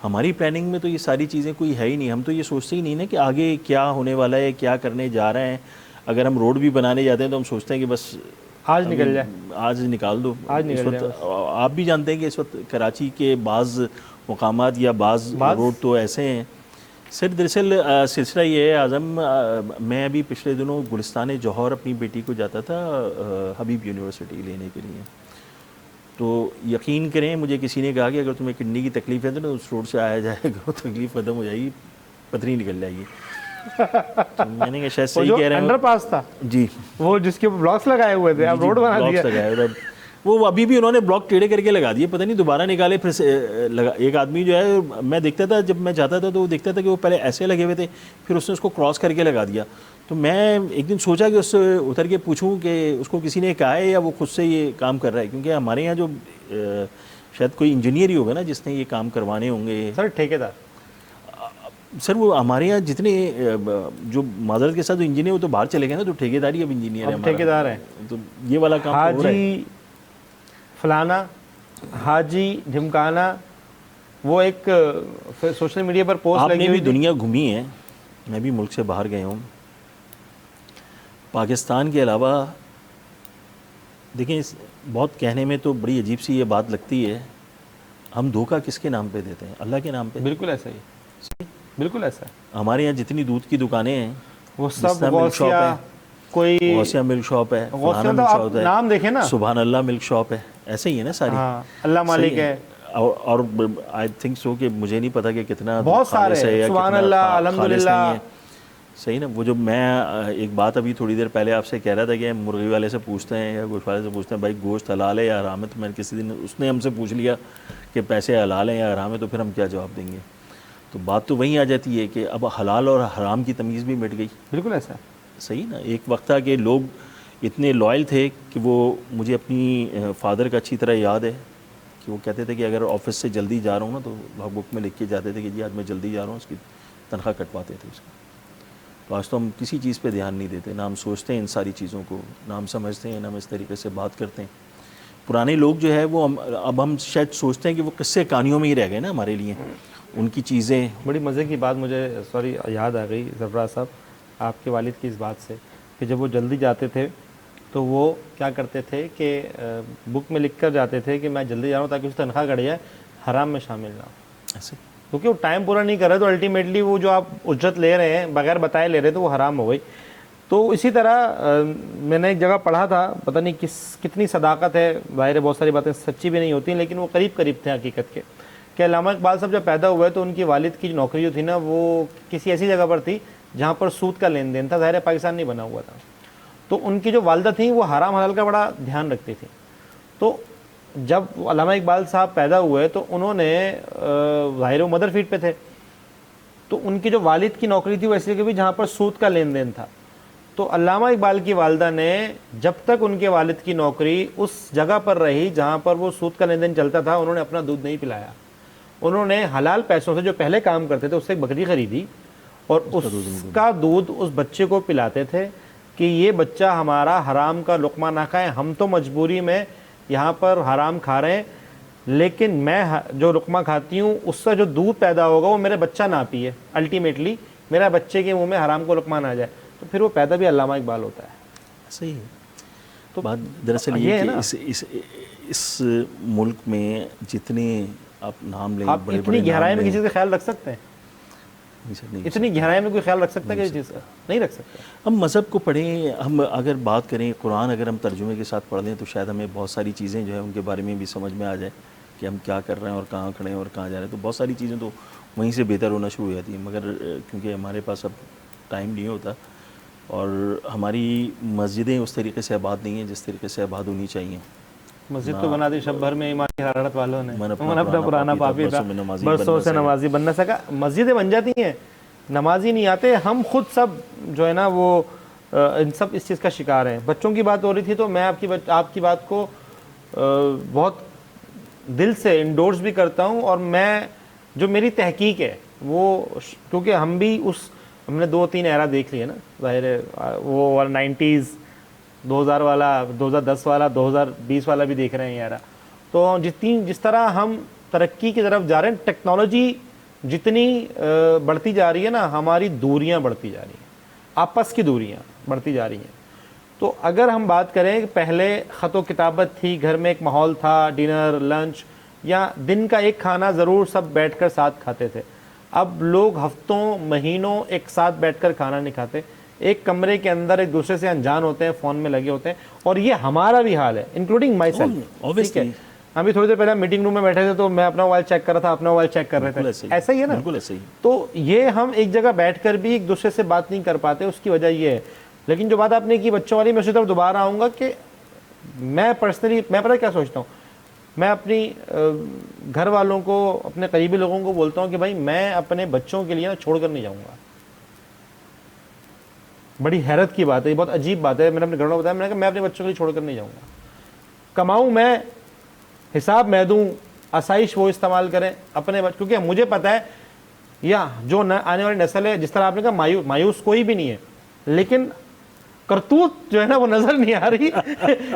ہماری پلاننگ میں تو یہ ساری چیزیں کوئی ہے ہی نہیں. ہم تو یہ سوچتے ہی نہیں نا کہ آگے کیا ہونے والا ہے, کیا کرنے جا رہے ہیں. اگر ہم روڈ بھی بنانے جاتے ہیں تو ہم سوچتے ہیں کہ بس آج نکل جائے, آج نکال دو. آج نکل جائے. آپ بھی جانتے ہیں کہ اس وقت کراچی کے بعض مقامات یا بعض روڈ تو ایسے ہیں. سر دراصل سلسلہ یہ ہے اعظم, میں ابھی پچھلے دنوں گلستان جوہر اپنی بیٹی کو جاتا تھا حبیب یونیورسٹی لینے کے لیے. تو یقین کریں مجھے کسی نے کہا کہ اگر تمہیں کڈنی کی تکلیف ہے تو اس روڈ سے آیا جائے گا, تکلیف ختم ہو جائے گی, پتھری نکل جائے گی. میں نے کہا شاید صحیح کہہ رہے ہیں. انڈر پاس تھا جی, وہ جس کے بلاکس لگائے ہوئے تھے, اب روڈ بنا دیا. وہ ابھی بھی انہوں نے بلاک ٹیڑھے کر کے لگا دیے, پتہ نہیں دوبارہ نکالے پھر لگا. ایک آدمی جو ہے میں دیکھتا تھا, جب میں جاتا تھا تو وہ دیکھتا تھا کہ وہ پہلے ایسے لگے ہوئے تھے, پھر اس نے اس کو کراس کر کے لگا دیا. تو میں ایک دن سوچا کہ اس سے اتر کے پوچھوں کہ اس کو کسی نے کہا ہے یا وہ خود سے یہ کام کر رہا ہے, کیونکہ ہمارے یہاں جو شاید کوئی انجینئر ہی ہوگا نا جس نے یہ کام کروانے ہوں گے. سر ٹھیکیدار, سر وہ ہمارے یہاں جتنے جو معذرت کے ساتھ جو انجینئر وہ تو باہر چلے گئے نا, تو ٹھیکیداری اب انجینئر ہے, ٹھیکیدار ہیں. تو یہ والا کام حاجی فلانا, حاجی ڈھمکانا, وہ ایک سوشل میڈیا پر پوسٹ لگی ہوئی. آپ نے بھی دنیا گھومی ہے, میں بھی ملک سے باہر گئے ہوں. پاکستان کے علاوہ دیکھیں, بہت کہنے میں تو بڑی عجیب سی یہ بات لگتی ہے, ہم دھوکہ کس کے نام پہ دیتے ہیں؟ اللہ کے نام پہ. بالکل ایسا ہی, بالکل ایسا ہے. ہمارے یہاں جتنی دودھ کی دکانیں ہیں وہ سب غوثیہ, کوئی غوثیہ ملک شاپ ہے, فلانا ملک شاپ ہے, نام دیکھیں نا, سبحان اللہ ملک شاپ ہے, ایسے ہی ہے نا ساری. اللہ مالک ہے, اور آئی تھنک سو کہ مجھے نہیں پتا کہ کتنا بہت سارے, سبحان اللہ, الحمدللہ. صحیح نا. وہ جو میں ایک بات ابھی تھوڑی دیر پہلے آپ سے کہہ رہا تھا کہ مرغی والے سے پوچھتے ہیں یا گوشت والے سے پوچھتے ہیں بھائی گوشت حلال ہے یا حرام ہے, تو میں نے کسی دن اس نے ہم سے پوچھ لیا کہ پیسے حلال ہیں یا حرام ہے, تو پھر ہم کیا جواب دیں گے؟ تو بات تو وہیں آ جاتی ہے کہ اب حلال اور حرام کی تمیز بھی مٹ گئی. بالکل ایسا ہے. صحیح نا. ایک وقت تھا کہ لوگ اتنے لائل تھے کہ وہ, مجھے اپنی فادر کا اچھی طرح یاد ہے کہ وہ کہتے تھے کہ اگر آفس سے جلدی جا رہا ہوں نا تو لاگ بک میں لکھ کے جاتے تھے کہ جی آج میں جلدی جا رہا ہوں, اس کی تنخواہ کٹواتے تھے اس کی. تو آج تو ہم کسی چیز پہ دھیان نہیں دیتے, نہ ہم سوچتے ہیں ان ساری چیزوں کو, نہ ہم سمجھتے ہیں, نہ ہم اس طریقے سے بات کرتے ہیں. پرانے لوگ جو ہے وہ اب ہم شاید سوچتے ہیں کہ وہ قصے کہانیوں میں ہی رہ گئے نا ہمارے لیے, ان کی چیزیں. بڑی مزے کی بات مجھے یاد آ گئی زفرا صاحب آپ کے والد کی اس بات سے, کہ جب وہ جلدی جاتے تھے تو وہ کیا کرتے تھے کہ بک میں لکھ کر جاتے تھے کہ میں جلدی جا رہا ہوں تاکہ اس تنخواہ کٹ جائے, حرام میں شامل نہ ہو. ایسے کیونکہ وہ ٹائم پورا نہیں کر رہے تو الٹیمیٹلی وہ جو آپ اجرت لے رہے ہیں بغیر بتائے لے رہے تو وہ حرام ہو گئی. تو اسی طرح میں نے ایک جگہ پڑھا تھا, پتہ نہیں کتنی صداقت ہے, ظاہر ہے بہت ساری باتیں سچی بھی نہیں ہوتی لیکن وہ قریب قریب تھے حقیقت کے, کہ علامہ اقبال صاحب جب پیدا ہوئے تو ان کی والد کی نوکری جو تھی نا وہ کسی ایسی جگہ پر تھی جہاں پر سود کا لین دین تھا، ظاہر ہے پاکستان نہیں بنا ہوا تھا، تو ان کی جو والدہ تھیں وہ حرام حلال کا بڑا دھیان رکھتی تھی. تو جب علامہ اقبال صاحب پیدا ہوئے تو انہوں نے ظاہر وہ مدر فیڈ پہ تھے، تو ان کی جو والد کی نوکری تھی وہ ایسی جگہ بھی جہاں پر سود کا لین دین تھا. تو علامہ اقبال کی والدہ نے جب تک ان کے والد کی نوکری اس جگہ پر رہی جہاں پر وہ سود کا لین دین چلتا تھا، انہوں نے اپنا دودھ نہیں پلایا. انہوں نے حلال پیسوں سے جو پہلے کام کرتے تھے اس سے ایک بکری خریدی اور اس کا دودھ اس بچے کو پلاتے تھے کہ یہ بچہ ہمارا حرام کا لقمہ نہ کھائے. ہم تو مجبوری میں یہاں پر حرام کھا رہے ہیں، لیکن میں جو لقمہ کھاتی ہوں اس سے جو دودھ پیدا ہوگا وہ میرے بچہ نہ پیے، الٹیمیٹلی میرا بچے کے منہ میں حرام کو لقمہ نہ جائے. تو پھر وہ پیدا بھی علامہ اقبال ہوتا ہے. صحیح ہے. تو بات دراصل یہ ہے کہ اس ملک میں جتنے آپ نام لیں، آپ اتنی گہرائی میں کسی کا خیال رکھ سکتے ہیں؟ اتنی گہرائی میں کوئی خیال رکھ سکتا ہے کہ چیز کا نہیں رکھ سکتا. ہم مذہب کو پڑھیں، ہم اگر بات کریں قرآن اگر ہم ترجمے کے ساتھ پڑھ لیں تو شاید ہمیں بہت ساری چیزیں جو ہے ان کے بارے میں بھی سمجھ میں آ جائے کہ ہم کیا کر رہے ہیں اور کہاں کھڑے ہیں اور کہاں جا رہے ہیں. تو بہت ساری چیزیں تو وہیں سے بہتر ہونا شروع ہو جاتی ہیں، مگر کیونکہ ہمارے پاس اب ٹائم نہیں ہوتا اور ہماری مسجدیں اس طریقے سے آباد نہیں ہیں جس طریقے سے آباد ہونی چاہیے. مسجد تو بنا دی شب بھر میں ایمان کی حرارت والوں نے، من اپنا پرانا پاپی تھا برسوں سے نمازی بن نہ سکا. مسجدیں بن جاتی ہیں، نمازی نہیں آتے. ہم خود سب جو ہے نا وہ ان سب اس چیز کا شکار ہیں. بچوں کی بات ہو رہی تھی تو میں آپ کی بات کو بہت دل سے انڈورس بھی کرتا ہوں، اور میں جو میری تحقیق ہے وہ کیونکہ ہم نے 2-3 ایرا دیکھ لیے نا، ظاہر ہے وہ 90s 2000 والا 2010 والا 2020 والا بھی دیکھ رہے ہیں ایرا. تو جس طرح ہم ترقی کی طرف جا رہے ہیں، ٹیکنالوجی جتنی بڑھتی جا رہی ہے نا، ہماری دوریاں بڑھتی جا رہی ہیں، آپس کی دوریاں بڑھتی جا رہی ہیں. تو اگر ہم بات کریں کہ پہلے خط و کتابت تھی، گھر میں ایک ماحول تھا، ڈنر لنچ یا دن کا ایک کھانا ضرور سب بیٹھ کر ساتھ کھاتے تھے. اب لوگ ہفتوں مہینوں ایک ساتھ بیٹھ کر کھانا نہیں کھاتے، ایک کمرے کے اندر ایک دوسرے سے انجان ہوتے ہیں، فون میں لگے ہوتے ہیں. اور یہ ہمارا بھی حال ہے، انکلوڈنگ مائی سیلف. ٹھیک ہے، ابھی تھوڑی دیر پہلے میٹنگ روم میں بیٹھے تھے تو میں اپنا موبائل چیک کر رہا تھا، اپنا موبائل چیک کر رہے تھے. ایسا ہی ہے نا، بالکل ایسا ہی. تو یہ ہم ایک جگہ بیٹھ کر بھی ایک دوسرے سے بات نہیں کر پاتے، اس کی وجہ یہ ہے. لیکن جو بات آپ نے کی بچوں والی، میں اسی طرف دوبارہ آؤں گا کہ میں پرسنلی میں پتہ کیا سوچتا ہوں، میں اپنی گھر والوں کو، اپنے قریبی لوگوں کو بولتا ہوں کہ بھائی میں اپنے بچوں کے لیے نا چھوڑ کر نہیں جاؤں گا. بڑی حیرت کی بات ہے، یہ بہت عجیب بات ہے. میں نے اپنے گھر والوں کو بتایا، میں نے کہا میں اپنے بچوں کے لیے چھوڑ کر نہیں جاؤں گا. کماؤں میں، حساب میں دوں، آسائش وہ استعمال کریں اپنے کیونکہ مجھے پتہ ہے یا جو آنے والی نسل ہے، جس طرح آپ نے کہا مایوس کوئی بھی نہیں ہے، لیکن کرتوت جو ہے نا وہ نظر نہیں آ رہی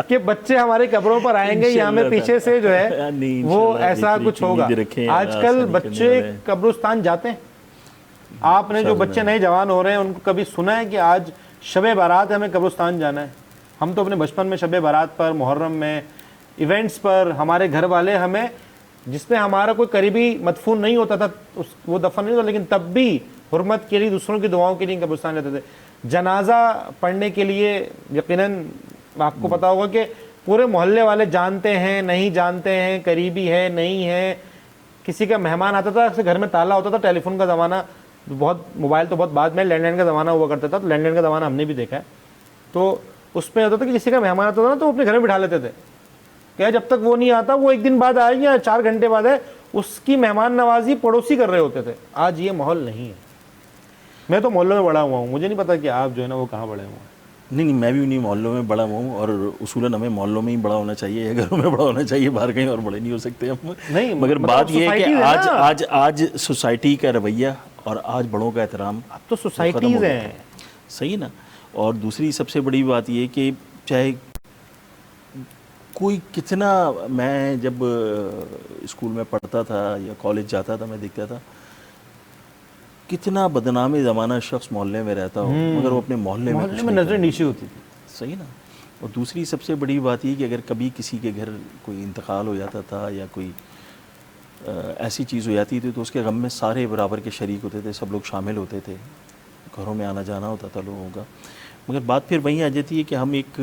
کہ بچے ہمارے قبروں پر آئیں گے یا ہمیں پیچھے سے جو ہے وہ ایسا کچھ ہوگا. آج کل بچے قبرستان جاتے ہیں. آپ نے جو بچے نئے جوان ہو رہے ہیں ان کو کبھی سنا ہے کہ آج شب بارات ہمیں قبرستان جانا ہے؟ ہم تو اپنے بچپن میں شب بارات پر، محرم میں، ایونٹس پر ہمارے گھر والے ہمیں، جس میں ہمارا کوئی قریبی مدفون نہیں ہوتا تھا وہ دفن نہیں ہوتا، لیکن تب بھی حرمت کے لیے، دوسروں کی دعاؤں کے لیے قبرستان جاتے تھے. جنازہ پڑھنے کے لیے یقیناً آپ کو پتا ہوگا کہ پورے محلے والے جانتے ہیں نہیں جانتے ہیں، قریبی ہے نہیں ہے. کسی کا مہمان آتا تھا، گھر میں تالا ہوتا تھا. ٹیلی فون کا زمانہ بہت، موبائل تو بہت بعد میں، لینڈ لائن کا زمانہ ہوا کرتا تھا. تو لینڈ لائن کا زمانہ ہم نے بھی دیکھا ہے. تو اس میں ہوتا تھا کہ کسی کا مہمان آتا تھا نا تو وہ اپنے گھر میں بٹھا لیتے تھے کہ جب تک وہ نہیں آتا، وہ ایک دن بعد آئے یا 4 گھنٹے بعد ہے، اس کی مہمان نوازی پڑوسی کر رہے ہوتے تھے. آج یہ ماحول نہیں ہے. میں تو محلوں میں بڑا ہوا ہوں، مجھے نہیں پتا کہ آپ جو ہے نا وہ کہاں بڑے ہوئے ہیں. نہیں، میں بھی انہیں محلوں میں بڑا ہوا ہوں، اور اصولاً ہمیں محلوں میں ہی بڑا ہونا چاہیے یا گھروں میں بڑا ہونا چاہیے، باہر کہیں اور بڑے نہیں ہو سکتے ہم. نہیں، مگر بات یہ ہے کہ آج سوسائٹی کا رویہ اور آج بڑوں کا احترام اب تو سوسائٹیز ہیں. صحیح نا. اور دوسری سب سے بڑی بات یہ کہ چاہے کوئی کتنا، میں جب اسکول میں پڑھتا تھا یا کالج جاتا تھا میں دیکھتا تھا کتنا بدنام زمانہ شخص محلے میں رہتا ہو مگر وہ اپنے محلے میں نظر نیچی ہوتی تھی. صحیح نا. اور دوسری سب سے بڑی بات یہ کہ اگر کبھی کسی کے گھر کوئی انتقال ہو جاتا تھا یا کوئی ایسی چیز ہو جاتی تھی تو اس کے غم میں سارے برابر کے شریک ہوتے تھے، سب لوگ شامل ہوتے تھے، گھروں میں آنا جانا ہوتا تھا لوگوں کا. مگر بات پھر وہیں آ جاتی ہے کہ ہم ایک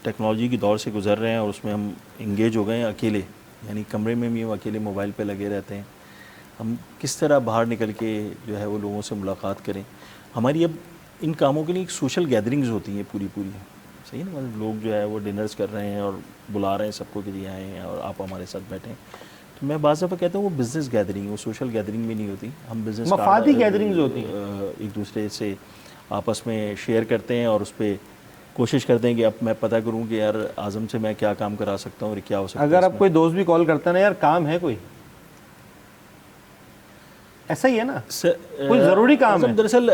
ٹیکنالوجی کی دور سے گزر رہے ہیں اور اس میں ہم انگیج ہو گئے ہیں اکیلے، یعنی کمرے میں بھی ہم اکیلے موبائل پہ لگے رہتے ہیں. ہم کس طرح باہر نکل کے جو ہے وہ لوگوں سے ملاقات کریں. ہماری اب ان کاموں کے لیے ایک سوشل گیدرنگز ہوتی ہیں پوری صحیح ہے نا. مطلب لوگ جو ہے وہ ڈنرز کر رہے ہیں اور بلا رہے ہیں سب کو کہ جی آئیں اور آپ ہمارے ساتھ بیٹھیں. تو میں بعض دفعہ کہتا ہوں وہ بزنس گیدرنگ، وہ سوشل گیدرنگ بھی نہیں ہوتی. ہم بزنس مفادی گیدرنگز ہوتی ہیں، ایک دوسرے سے آپس میں شیئر کرتے ہیں اور اس پہ کوشش کرتے ہیں کہ اب میں پتہ کروں کہ یار اعظم سے میں کیا کام کرا سکتا ہوں اور کیا ہو سکتا ہے. اگر اب کوئی دوست بھی کال کرتا ہے نا یار کام ہے کوئی، ایسا ہی ہے نا، کوئی ضروری کام ہے. دراصل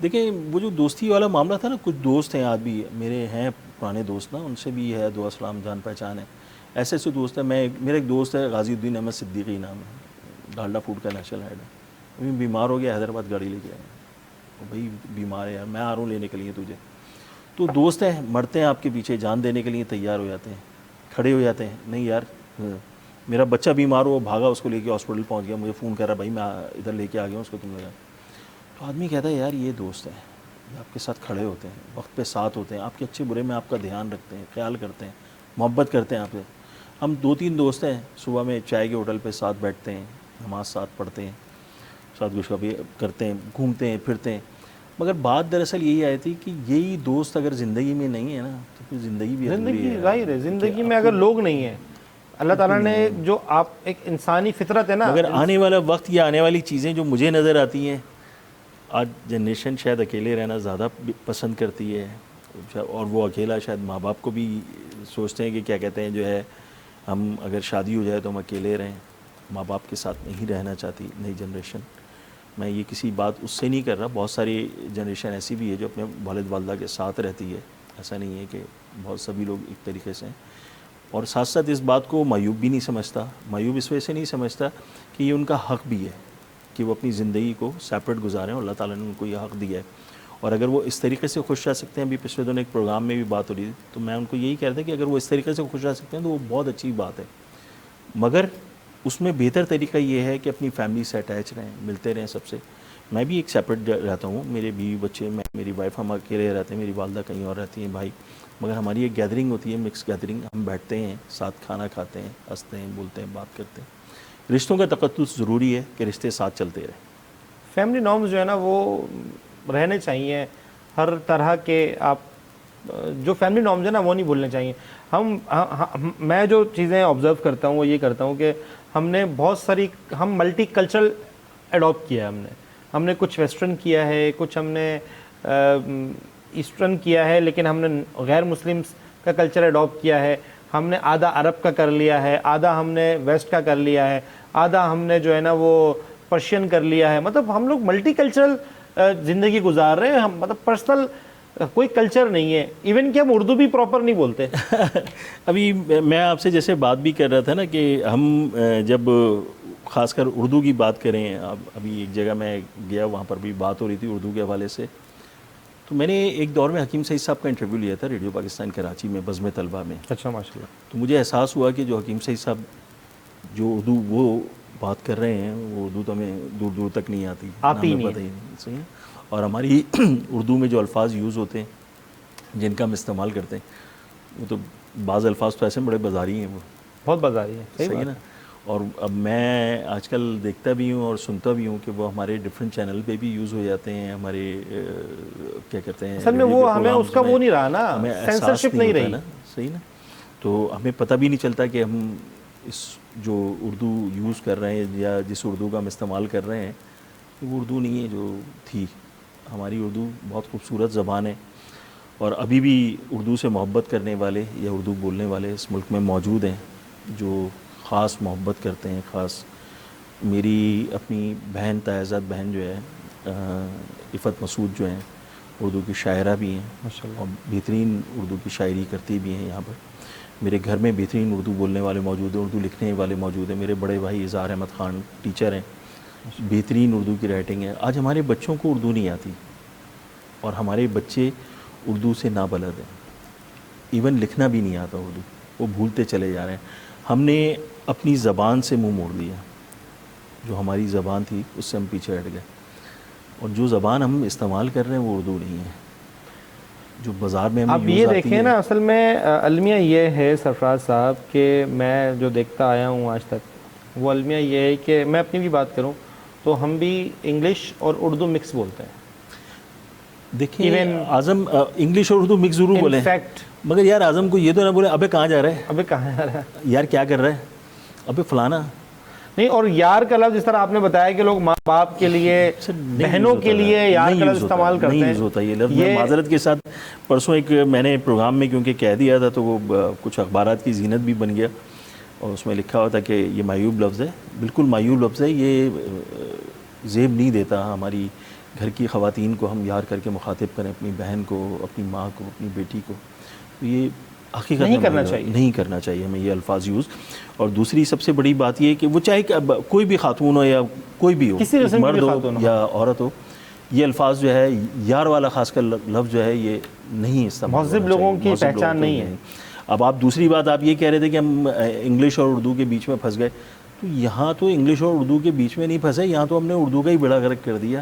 دیکھیں وہ جو دوستی والا معاملہ تھا نا، کچھ دوست ہیں آج بھی میرے ہیں پرانے دوست نا، ان سے بھی ہے دعا سلام جان پہچان ہے. ایسے ایسے دوست ہیں. میرا ایک دوست ہے غازی الدین احمد صدیقی نام ہے، ڈالڈا فوڈ کا نیشنل ہیڈ ہے. ابھی بیمار ہو گیا، حیدرآباد گاڑی لے کے آیا. بھائی بیمار ہے یار، میں آ رہا ہوں لینے کے لیے تجھے. تو دوست ہیں، مرتے ہیں آپ کے پیچھے، جان دینے کے لیے تیار ہو جاتے ہیں، کھڑے ہو جاتے ہیں. نہیں یار میرا بچہ بیمار ہو، بھاگا اس کو لے کے ہاسپٹل پہنچ گیا، مجھے فون کر رہا بھائی میں ادھر لے کے آ گیا ہوں اس کو، تم لگا. تو آدمی کہتا ہے یار یہ دوست ہیں، یہ آپ کے ساتھ کھڑے ہوتے ہیں، وقت پہ ساتھ ہوتے ہیں، آپ کے اچھے برے میں آپ کا دھیان رکھتے ہیں، خیال کرتے ہیں، محبت کرتے ہیں آپ سے. ہم 2-3 دوست ہیں، صبح میں چائے کے ہوٹل پہ ساتھ بیٹھتے ہیں، نماز ساتھ پڑھتے ہیں، ساتھ گفتگو کرتے ہیں، گھومتے ہیں پھرتے ہیں. مگر بات دراصل یہی آئی تھی کہ یہی دوست اگر زندگی میں نہیں ہے نا تو پھر زندگی بھی ادھوری ہے. ظاہر ہے زندگی میں اگر لوگ نہیں ہیں، اللہ تعالیٰ نے جو آپ ایک انسانی فطرت ہے نا. مگر آنے والا وقت یا آنے والی چیزیں جو مجھے نظر آتی ہیں، آج جنریشن شاید اکیلے رہنا زیادہ پسند کرتی ہے، اور وہ اکیلا شاید ماں باپ کو بھی سوچتے ہیں کہ کیا کہتے ہیں جو ہے ہم اگر شادی ہو جائے تو ہم اکیلے رہیں، ماں باپ کے ساتھ نہیں رہنا چاہتی نئی جنریشن. میں یہ کسی بات اس سے نہیں کر رہا، بہت ساری جنریشن ایسی بھی ہے جو اپنے والد والدہ کے ساتھ رہتی ہے، ایسا نہیں ہے کہ بہت سبھی لوگ ایک طریقے سے ہیں. اور ساتھ ساتھ اس بات کو معیوب بھی نہیں سمجھتا. معیوب اس وجہ سے نہیں سمجھتا کہ یہ ان کا حق بھی ہے کہ وہ اپنی زندگی کو سیپریٹ گزاریں، اور اللہ تعالیٰ نے ان کو یہ حق دیا ہے. اور اگر وہ اس طریقے سے خوش رہ سکتے ہیں، ابھی پچھلے دنوں ایک پروگرام میں بھی بات ہو رہی تھی تو میں ان کو یہی کہتا کہ اگر وہ اس طریقے سے خوش رہ سکتے ہیں تو وہ بہت اچھی بات ہے. مگر اس میں بہتر طریقہ یہ ہے کہ اپنی فیملی سے اٹیچ رہیں، ملتے رہیں سب سے. میں بھی ایک سیپریٹ رہتا ہوں، میرے بیوی بچے، میں میری وائف، ہم اکیلے رہتے ہیں، میری والدہ کہیں اور رہتی ہیں، بھائی. مگر ہماری ایک گیدرنگ ہوتی ہے، مکس گیدرنگ. ہم بیٹھتے ہیں ساتھ، کھانا کھاتے ہیں، ہنستے ہیں، بولتے ہیں، بات کرتے ہیں. رشتوں کا تقدس ضروری ہے کہ رشتے ساتھ چلتے رہیں. فیملی نارمز جو ہے نا وہ رہنے چاہیے ہر طرح کے. آپ جو فیملی نارمز ہیں نا وہ نہیں بھولنے چاہیے. میں جو چیزیں آبزرو کرتا ہوں وہ یہ کرتا ہوں کہ ہم نے بہت ساری، ہم ملٹی کلچرل اڈاپٹ کیا ہے. ہم نے کچھ ویسٹرن کیا ہے، کچھ ہم نے ایسٹرن کیا ہے، لیکن ہم نے غیر مسلمس کا کلچر اڈاپٹ کیا ہے. ہم نے آدھا عرب کا کر لیا ہے، آدھا ہم نے ویسٹ کا کر لیا ہے، آدھا ہم نے جو ہے نا وہ پرشین کر لیا ہے. مطلب ہم لوگ ملٹی کلچرل زندگی گزار رہے ہیں. ہم مطلب پرسنل کوئی کلچر نہیں ہے. ایون کہ ہم اردو بھی پراپر نہیں بولتے. ابھی میں آپ سے جیسے بات بھی کر رہا تھا نا کہ ہم جب خاص کر اردو کی بات کریں، ابھی ایک جگہ میں گیا، وہاں پر بھی بات ہو رہی تھی اردو کے حوالے سے. تو میں نے ایک دور میں حکیم سعید صاحب کا انٹرویو لیا تھا ریڈیو پاکستان کراچی میں، بزم طلبہ میں. اچھا ماشاء اللہ. تو مجھے احساس ہوا کہ جو حکیم سعید صاحب جو اردو وہ بات کر رہے ہیں، وہ اردو تو ہمیں دور دور تک نہیں آتی، آتی ہمیں پتہ ہی نہیں. صحیح ہے. اور ہماری اردو میں جو الفاظ یوز ہوتے ہیں، جن کا ہم استعمال کرتے ہیں، وہ تو بعض الفاظ تو ایسے بڑے بازاری ہیں، وہ بہت بازاری ہے. صحیح ہے نا. اور اب میں آج کل دیکھتا بھی ہوں اور سنتا بھی ہوں کہ وہ ہمارے ڈفرینٹ چینل پہ بھی یوز ہو جاتے ہیں. ہمارے کیا کہتے ہیں، اصل میں وہ ہمیں اس کا وہ نہیں رہا نا، سینسرشپ نہیں رہی نا. صحیح نا. تو ہمیں پتہ بھی نہیں چلتا کہ ہم اس جو اردو یوز کر رہے ہیں یا جس اردو کا ہم استعمال کر رہے ہیں، وہ اردو نہیں ہے جو تھی. ہماری اردو بہت خوبصورت زبان ہے، اور ابھی بھی اردو سے محبت کرنے والے یا اردو بولنے والے اس ملک میں موجود ہیں جو خاص محبت کرتے ہیں. خاص میری اپنی بہن تائزت بہن جو ہے عفت مسعود جو ہیں، اردو کی شاعرہ بھی ہیں اور بہترین اردو کی شاعری کرتی بھی ہیں. یہاں پر میرے گھر میں بہترین اردو بولنے والے موجود ہیں، اردو لکھنے والے موجود ہیں. میرے بڑے بھائی اظہار احمد خان ٹیچر ہیں، بہترین اردو کی رائٹنگ ہے. آج ہمارے بچوں کو اردو نہیں آتی، اور ہمارے بچے اردو سے نابلد ہیں. ایون لکھنا بھی نہیں آتا اردو، وہ بھولتے چلے جا رہے ہیں. ہم نے اپنی زبان سے منہ موڑ دیا، جو ہماری زبان تھی اس سے ہم پیچھے ہٹ گئے. اور جو زبان ہم استعمال کر رہے ہیں وہ اردو نہیں ہے، جو بازار میں ہمیں آپ یہ دیکھیں نا. اصل میں المیہ یہ ہے سرفراز صاحب کہ میں جو دیکھتا آیا ہوں آج تک، وہ المیہ یہ ہے کہ میں اپنی بھی بات کروں تو ہم بھی انگلش اور اردو مکس بولتے ہیں. دیکھیں اعظم انگلش اور اردو مکس ضرور بولیں فیکٹ مگر یار اعظم کو یہ تو نہ بولے ابے کہاں جا رہا ہے, ابھی کہاں آ رہا ہے, یار کیا کر رہا ہے, ابے فلانا. نہیں. اور یار کا لفظ جس طرح آپ نے بتایا کہ لوگ ماں باپ کے لیے بہنوں کے لیے یار کا لفظ استعمال کرتے ہیں, نہیں یوز ہوتا یہ لفظ. میں معذرت کے ساتھ پرسوں ایک میں نے پروگرام میں کیونکہ کہہ دیا تھا تو وہ کچھ اخبارات کی زینت بھی بن گیا اور اس میں لکھا ہوا تھا کہ یہ معیوب لفظ ہے. بالکل معیوب لفظ ہے, یہ زیب نہیں دیتا ہماری گھر کی خواتین کو ہم یار کر کے مخاطب کریں, اپنی بہن کو, اپنی ماں کو, اپنی بیٹی کو. تو یہ حقیقت نہیں کرنا چاہیے, نہیں کرنا چاہیے ہمیں یہ الفاظ یوز. اور دوسری سب سے بڑی بات یہ ہے کہ وہ چاہے کوئی بھی خاتون ہو یا کوئی بھی ہو, مرد ہو یا عورت ہو, یہ الفاظ جو ہے یار والا خاص کر لفظ جو ہے یہ نہیں استعمال. مہذب لوگوں کی پہچان نہیں ہے. اب آپ دوسری بات آپ یہ کہہ رہے تھے کہ ہم انگلش اور اردو کے بیچ میں پھنس گئے, تو یہاں تو انگلش اور اردو کے بیچ میں نہیں پھنسے, یہاں تو ہم نے اردو کا ہی بیڑا غرق کر دیا.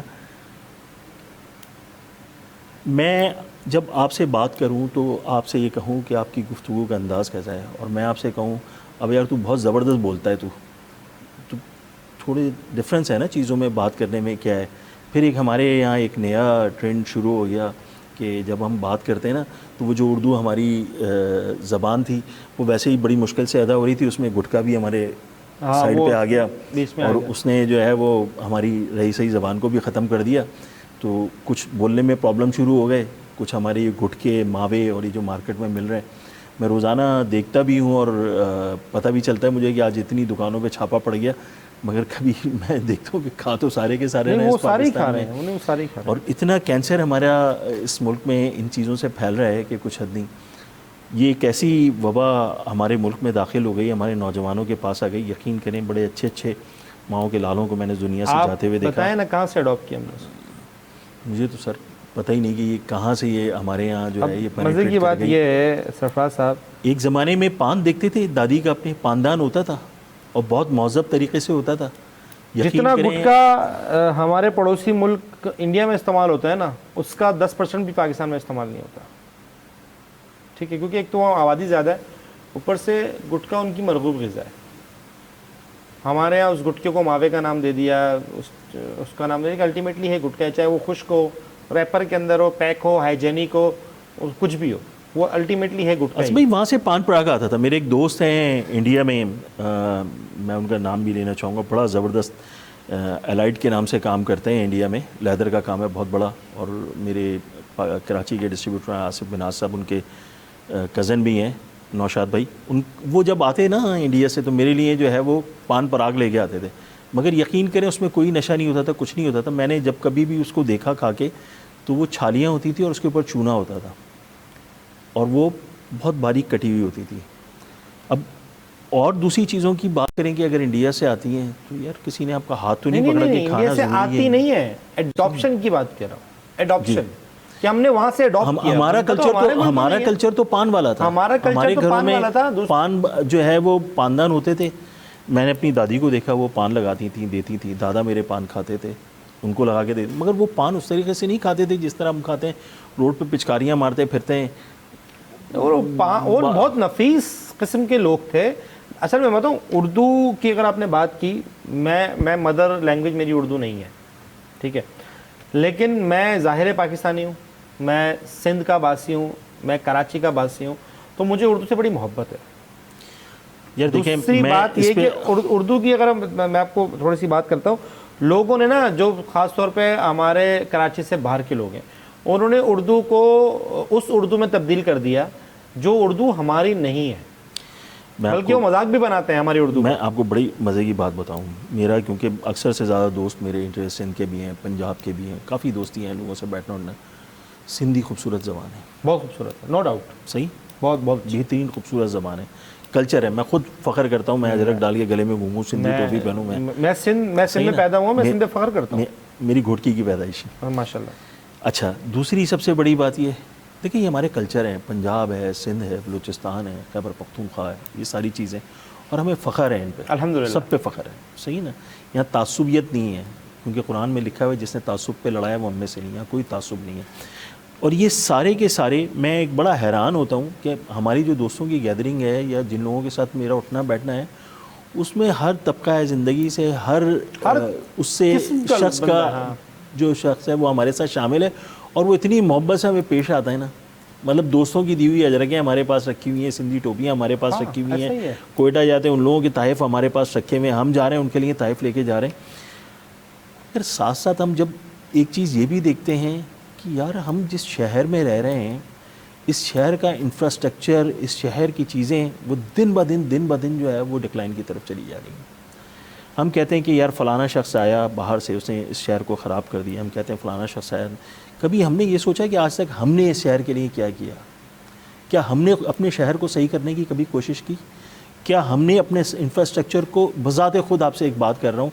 میں جب آپ سے بات کروں تو آپ سے یہ کہوں کہ آپ کی گفتگو کا انداز کیسا ہے, اور میں آپ سے کہوں اب یار تو بہت زبردست بولتا ہے, تو تھوڑے ڈفرینس ہے نا چیزوں میں بات کرنے میں. کیا ہے پھر ایک ہمارے یہاں ایک نیا ٹرینڈ شروع ہو گیا کہ جب ہم بات کرتے ہیں نا تو وہ جو اردو ہماری زبان تھی وہ ویسے ہی بڑی مشکل سے ادا ہو رہی تھی, اس میں گٹکا بھی ہمارے سائڈ پہ آ گیا اور اس نے جو ہے وہ ہماری رہی صحیح زبان کو بھی ختم کر دیا. تو کچھ بولنے میں پرابلم شروع ہو گئے, کچھ ہمارے یہ گٹکے ماوے اور یہ جو مارکیٹ میں مل رہے ہیں میں روزانہ دیکھتا بھی ہوں اور پتہ بھی چلتا ہے مجھے کہ آج اتنی دکانوں پہ چھاپا پڑ گیا, مگر کبھی میں دیکھتا ہوں کہ کھا تو سارے کے سارے وہ سارے کھا رہے ہیں, انہیں سارے کھا رہے ہیں. اور اتنا کینسر ہمارا اس ملک میں ان چیزوں سے پھیل رہا ہے کہ کچھ حد نہیں. یہ ایک ایسی وبا ہمارے ملک میں داخل ہو گئی, ہمارے نوجوانوں کے پاس آ گئی. یقین کریں بڑے اچھے اچھے ماؤں کے لالوں کو میں نے دنیا سے جاتے ہوئے دیکھا. بتائیں نا کہاں سے اڈاپٹ کیا ہم نے؟ مجھے تو سر پتہ ہی نہیں کہ یہ کہاں سے یہ ہمارے یہاں جو ہے یہ مزے کی بات یہ ہے سرفراز صاحب, ایک زمانے میں پان دیکھتے تھے, دادی کا اپنے پاندان ہوتا تھا اور بہت مہذب طریقے سے ہوتا تھا. جتنا گٹکا ہمارے پڑوسی ملک انڈیا میں استعمال ہوتا ہے نا, اس کا 10% بھی پاکستان میں استعمال نہیں ہوتا. ٹھیک ہے, کیونکہ ایک تو وہاں آبادی زیادہ ہے, اوپر سے گٹکا ان کی مرغوب غذا ہے. ہمارے یہاں اس گٹکے کو ماوے کا نام دے دیا, اس کا نام دے دیا کہ الٹیمیٹلی ہے گٹکا, چاہے وہ خشک ہو, ریپر کے اندر ہو, پیک ہو, ہائیجینک ہو, کچھ بھی ہو, وہ الٹیمیٹلی ہے گٹکا. اچھا بھائی وہاں سے پان پراگ آتا تھا. میرے ایک دوست ہیں انڈیا میں, میں ان کا نام بھی لینا چاہوں گا, بڑا زبردست الائٹ کے نام سے کام کرتے ہیں انڈیا میں, لیدر کا کام ہے بہت بڑا. اور میرے کراچی کے ڈسٹریبیوٹر ہیں آصف بن صاحب, ان کے کزن بھی ہیں نوشاد بھائی. وہ جب آتے نا انڈیا سے تو میرے لیے جو ہے وہ پان پراگ لے کے آتے تھے, مگر یقین کریں اس میں کوئی نشہ نہیں ہوتا تھا, کچھ نہیں ہوتا تھا. میں نے جب کبھی بھی اس کو دیکھا کھا کے تو وہ چھالیاں ہوتی تھی اور اس کے اوپر چونا ہوتا تھا اور وہ بہت باریک کٹی ہوئی ہوتی تھی. اب اور دوسری چیزوں کی بات کریں کہ اگر انڈیا سے آتی ہیں تو یار کسی نے آپ کا ہاتھ تو نہیں پکڑا کہ کھانا انڈیا سے آتی نہیں ہے, ایڈاپشن کی بات کر رہا ہوں, ایڈاپشن کہ ہم نے وہاں سے اڈاپٹ کیا. ہمارا کلچر تو پان والا تھا, ہمارے گھروں میں پان جو ہے وہ پاندان ہوتے تھے. میں نے اپنی دادی کو دیکھا وہ پان لگاتی تھیں, دیتی تھیں. دادا میرے پان کھاتے تھے, ان کو لگا کے دیتے, مگر وہ پان اس طریقے سے نہیں کھاتے تھے جس طرح ہم کھاتے ہیں, روڈ پہ پچکاریاں مارتے پھرتے ہیں. اور بہت نفیس قسم کے لوگ تھے. اصل میں بتاؤں اردو کی اگر آپ نے بات کی, میں مدر لینگویج میری اردو نہیں ہے, ٹھیک ہے, لیکن میں ظاہر پاکستانی ہوں, میں سندھ کا باسی ہوں, میں کراچی کا باسی ہوں, تو مجھے اردو سے بڑی محبت ہے. دوسری بات یہ کہ اردو کی اگر میں آپ کو تھوڑی سی بات کرتا ہوں, لوگوں نے نا جو خاص طور پہ ہمارے کراچی سے باہر کے لوگ ہیں, انہوں نے اردو کو اس اردو میں تبدیل کر دیا جو اردو ہماری نہیں ہے, بلکہ وہ مذاق بھی بناتے ہیں ہماری اردو. میں آپ کو بڑی مزے کی بات بتاؤں, میرا کیونکہ اکثر سے زیادہ دوست میرے انٹرسٹ سندھ کے بھی ہیں, پنجاب کے بھی ہیں, کافی دوستی ہیں لوگوں سے بیٹھنا اٹھنا. سندھی خوبصورت زبان ہے, بہت خوبصورت ہے, نو ڈاؤٹ, صحیح, بہت بہترین خوبصورت زبان ہے, کلچر ہے. میں خود فخر کرتا ہوں, میں اجرک ڈال کے گلے میں گھوموں, سندھی ٹوپی پہنوں. میں سندھ میں پیدا ہوا, میں سندھ میں فخر کرتا ہوں, میری گھوٹکی کی پیدائش ہے ماشاء اللہ. اچھا دوسری سب سے بڑی بات یہ دیکھیں, یہ ہمارے کلچر ہیں, پنجاب ہے, سندھ ہے, بلوچستان ہے, خیبر پختونخوا ہے, یہ ساری چیزیں, اور ہمیں فخر ہے ان پہ, الحمدللہ سب پہ فخر ہے, صحیح نا. یہاں تعصبیت نہیں ہے, کیونکہ قرآن میں لکھا ہوا ہے جس نے تعصب پہ لڑایا وہ ہم میں سے نہیں, یہاں کوئی تعصب نہیں ہے. اور یہ سارے کے سارے, میں ایک بڑا حیران ہوتا ہوں کہ ہماری جو دوستوں کی گیدرنگ ہے یا جن لوگوں کے ساتھ میرا اٹھنا بیٹھنا ہے, اس میں ہر طبقہ ہے زندگی سے، ہر اس سے شخص کا جو شخص ہے وہ ہمارے ساتھ شامل ہے، اور وہ اتنی محبت سے ہمیں پیش آتا ہے نا. مطلب دوستوں کی دی ہوئی اجرکیں ہمارے پاس رکھی ہوئی ہیں، سندھی ٹوپیاں ہمارے پاس رکھی ہوئی ہیں، کوئٹہ جاتے ہیں ان لوگوں کے تحائف ہمارے پاس رکھے ہوئے ہیں، ہم جا رہے ہیں ان کے لیے تحائف لے کے جا رہے ہیں. پھر ساتھ ساتھ ہم جب ایک چیز یہ بھی دیکھتے ہیں کہ یار ہم جس شہر میں رہ رہے ہیں، اس شہر کا انفراسٹرکچر، اس شہر کی چیزیں وہ دن بہ دن جو ہے وہ ڈکلائن کی طرف چلی جا رہی ہیں. ہم کہتے ہیں کہ یار فلانا شخص آیا باہر سے، اس نے اس شہر کو خراب کر دیا. ہم کہتے ہیں فلانا شخص آیا. کبھی ہم نے یہ سوچا کہ آج تک ہم نے اس شہر کے لیے کیا کیا؟ کیا ہم نے اپنے شہر کو صحیح کرنے کی کبھی کوشش کی؟ کیا ہم نے اپنے انفراسٹرکچر کو بذات خود، آپ سے ایک بات کر رہا ہوں،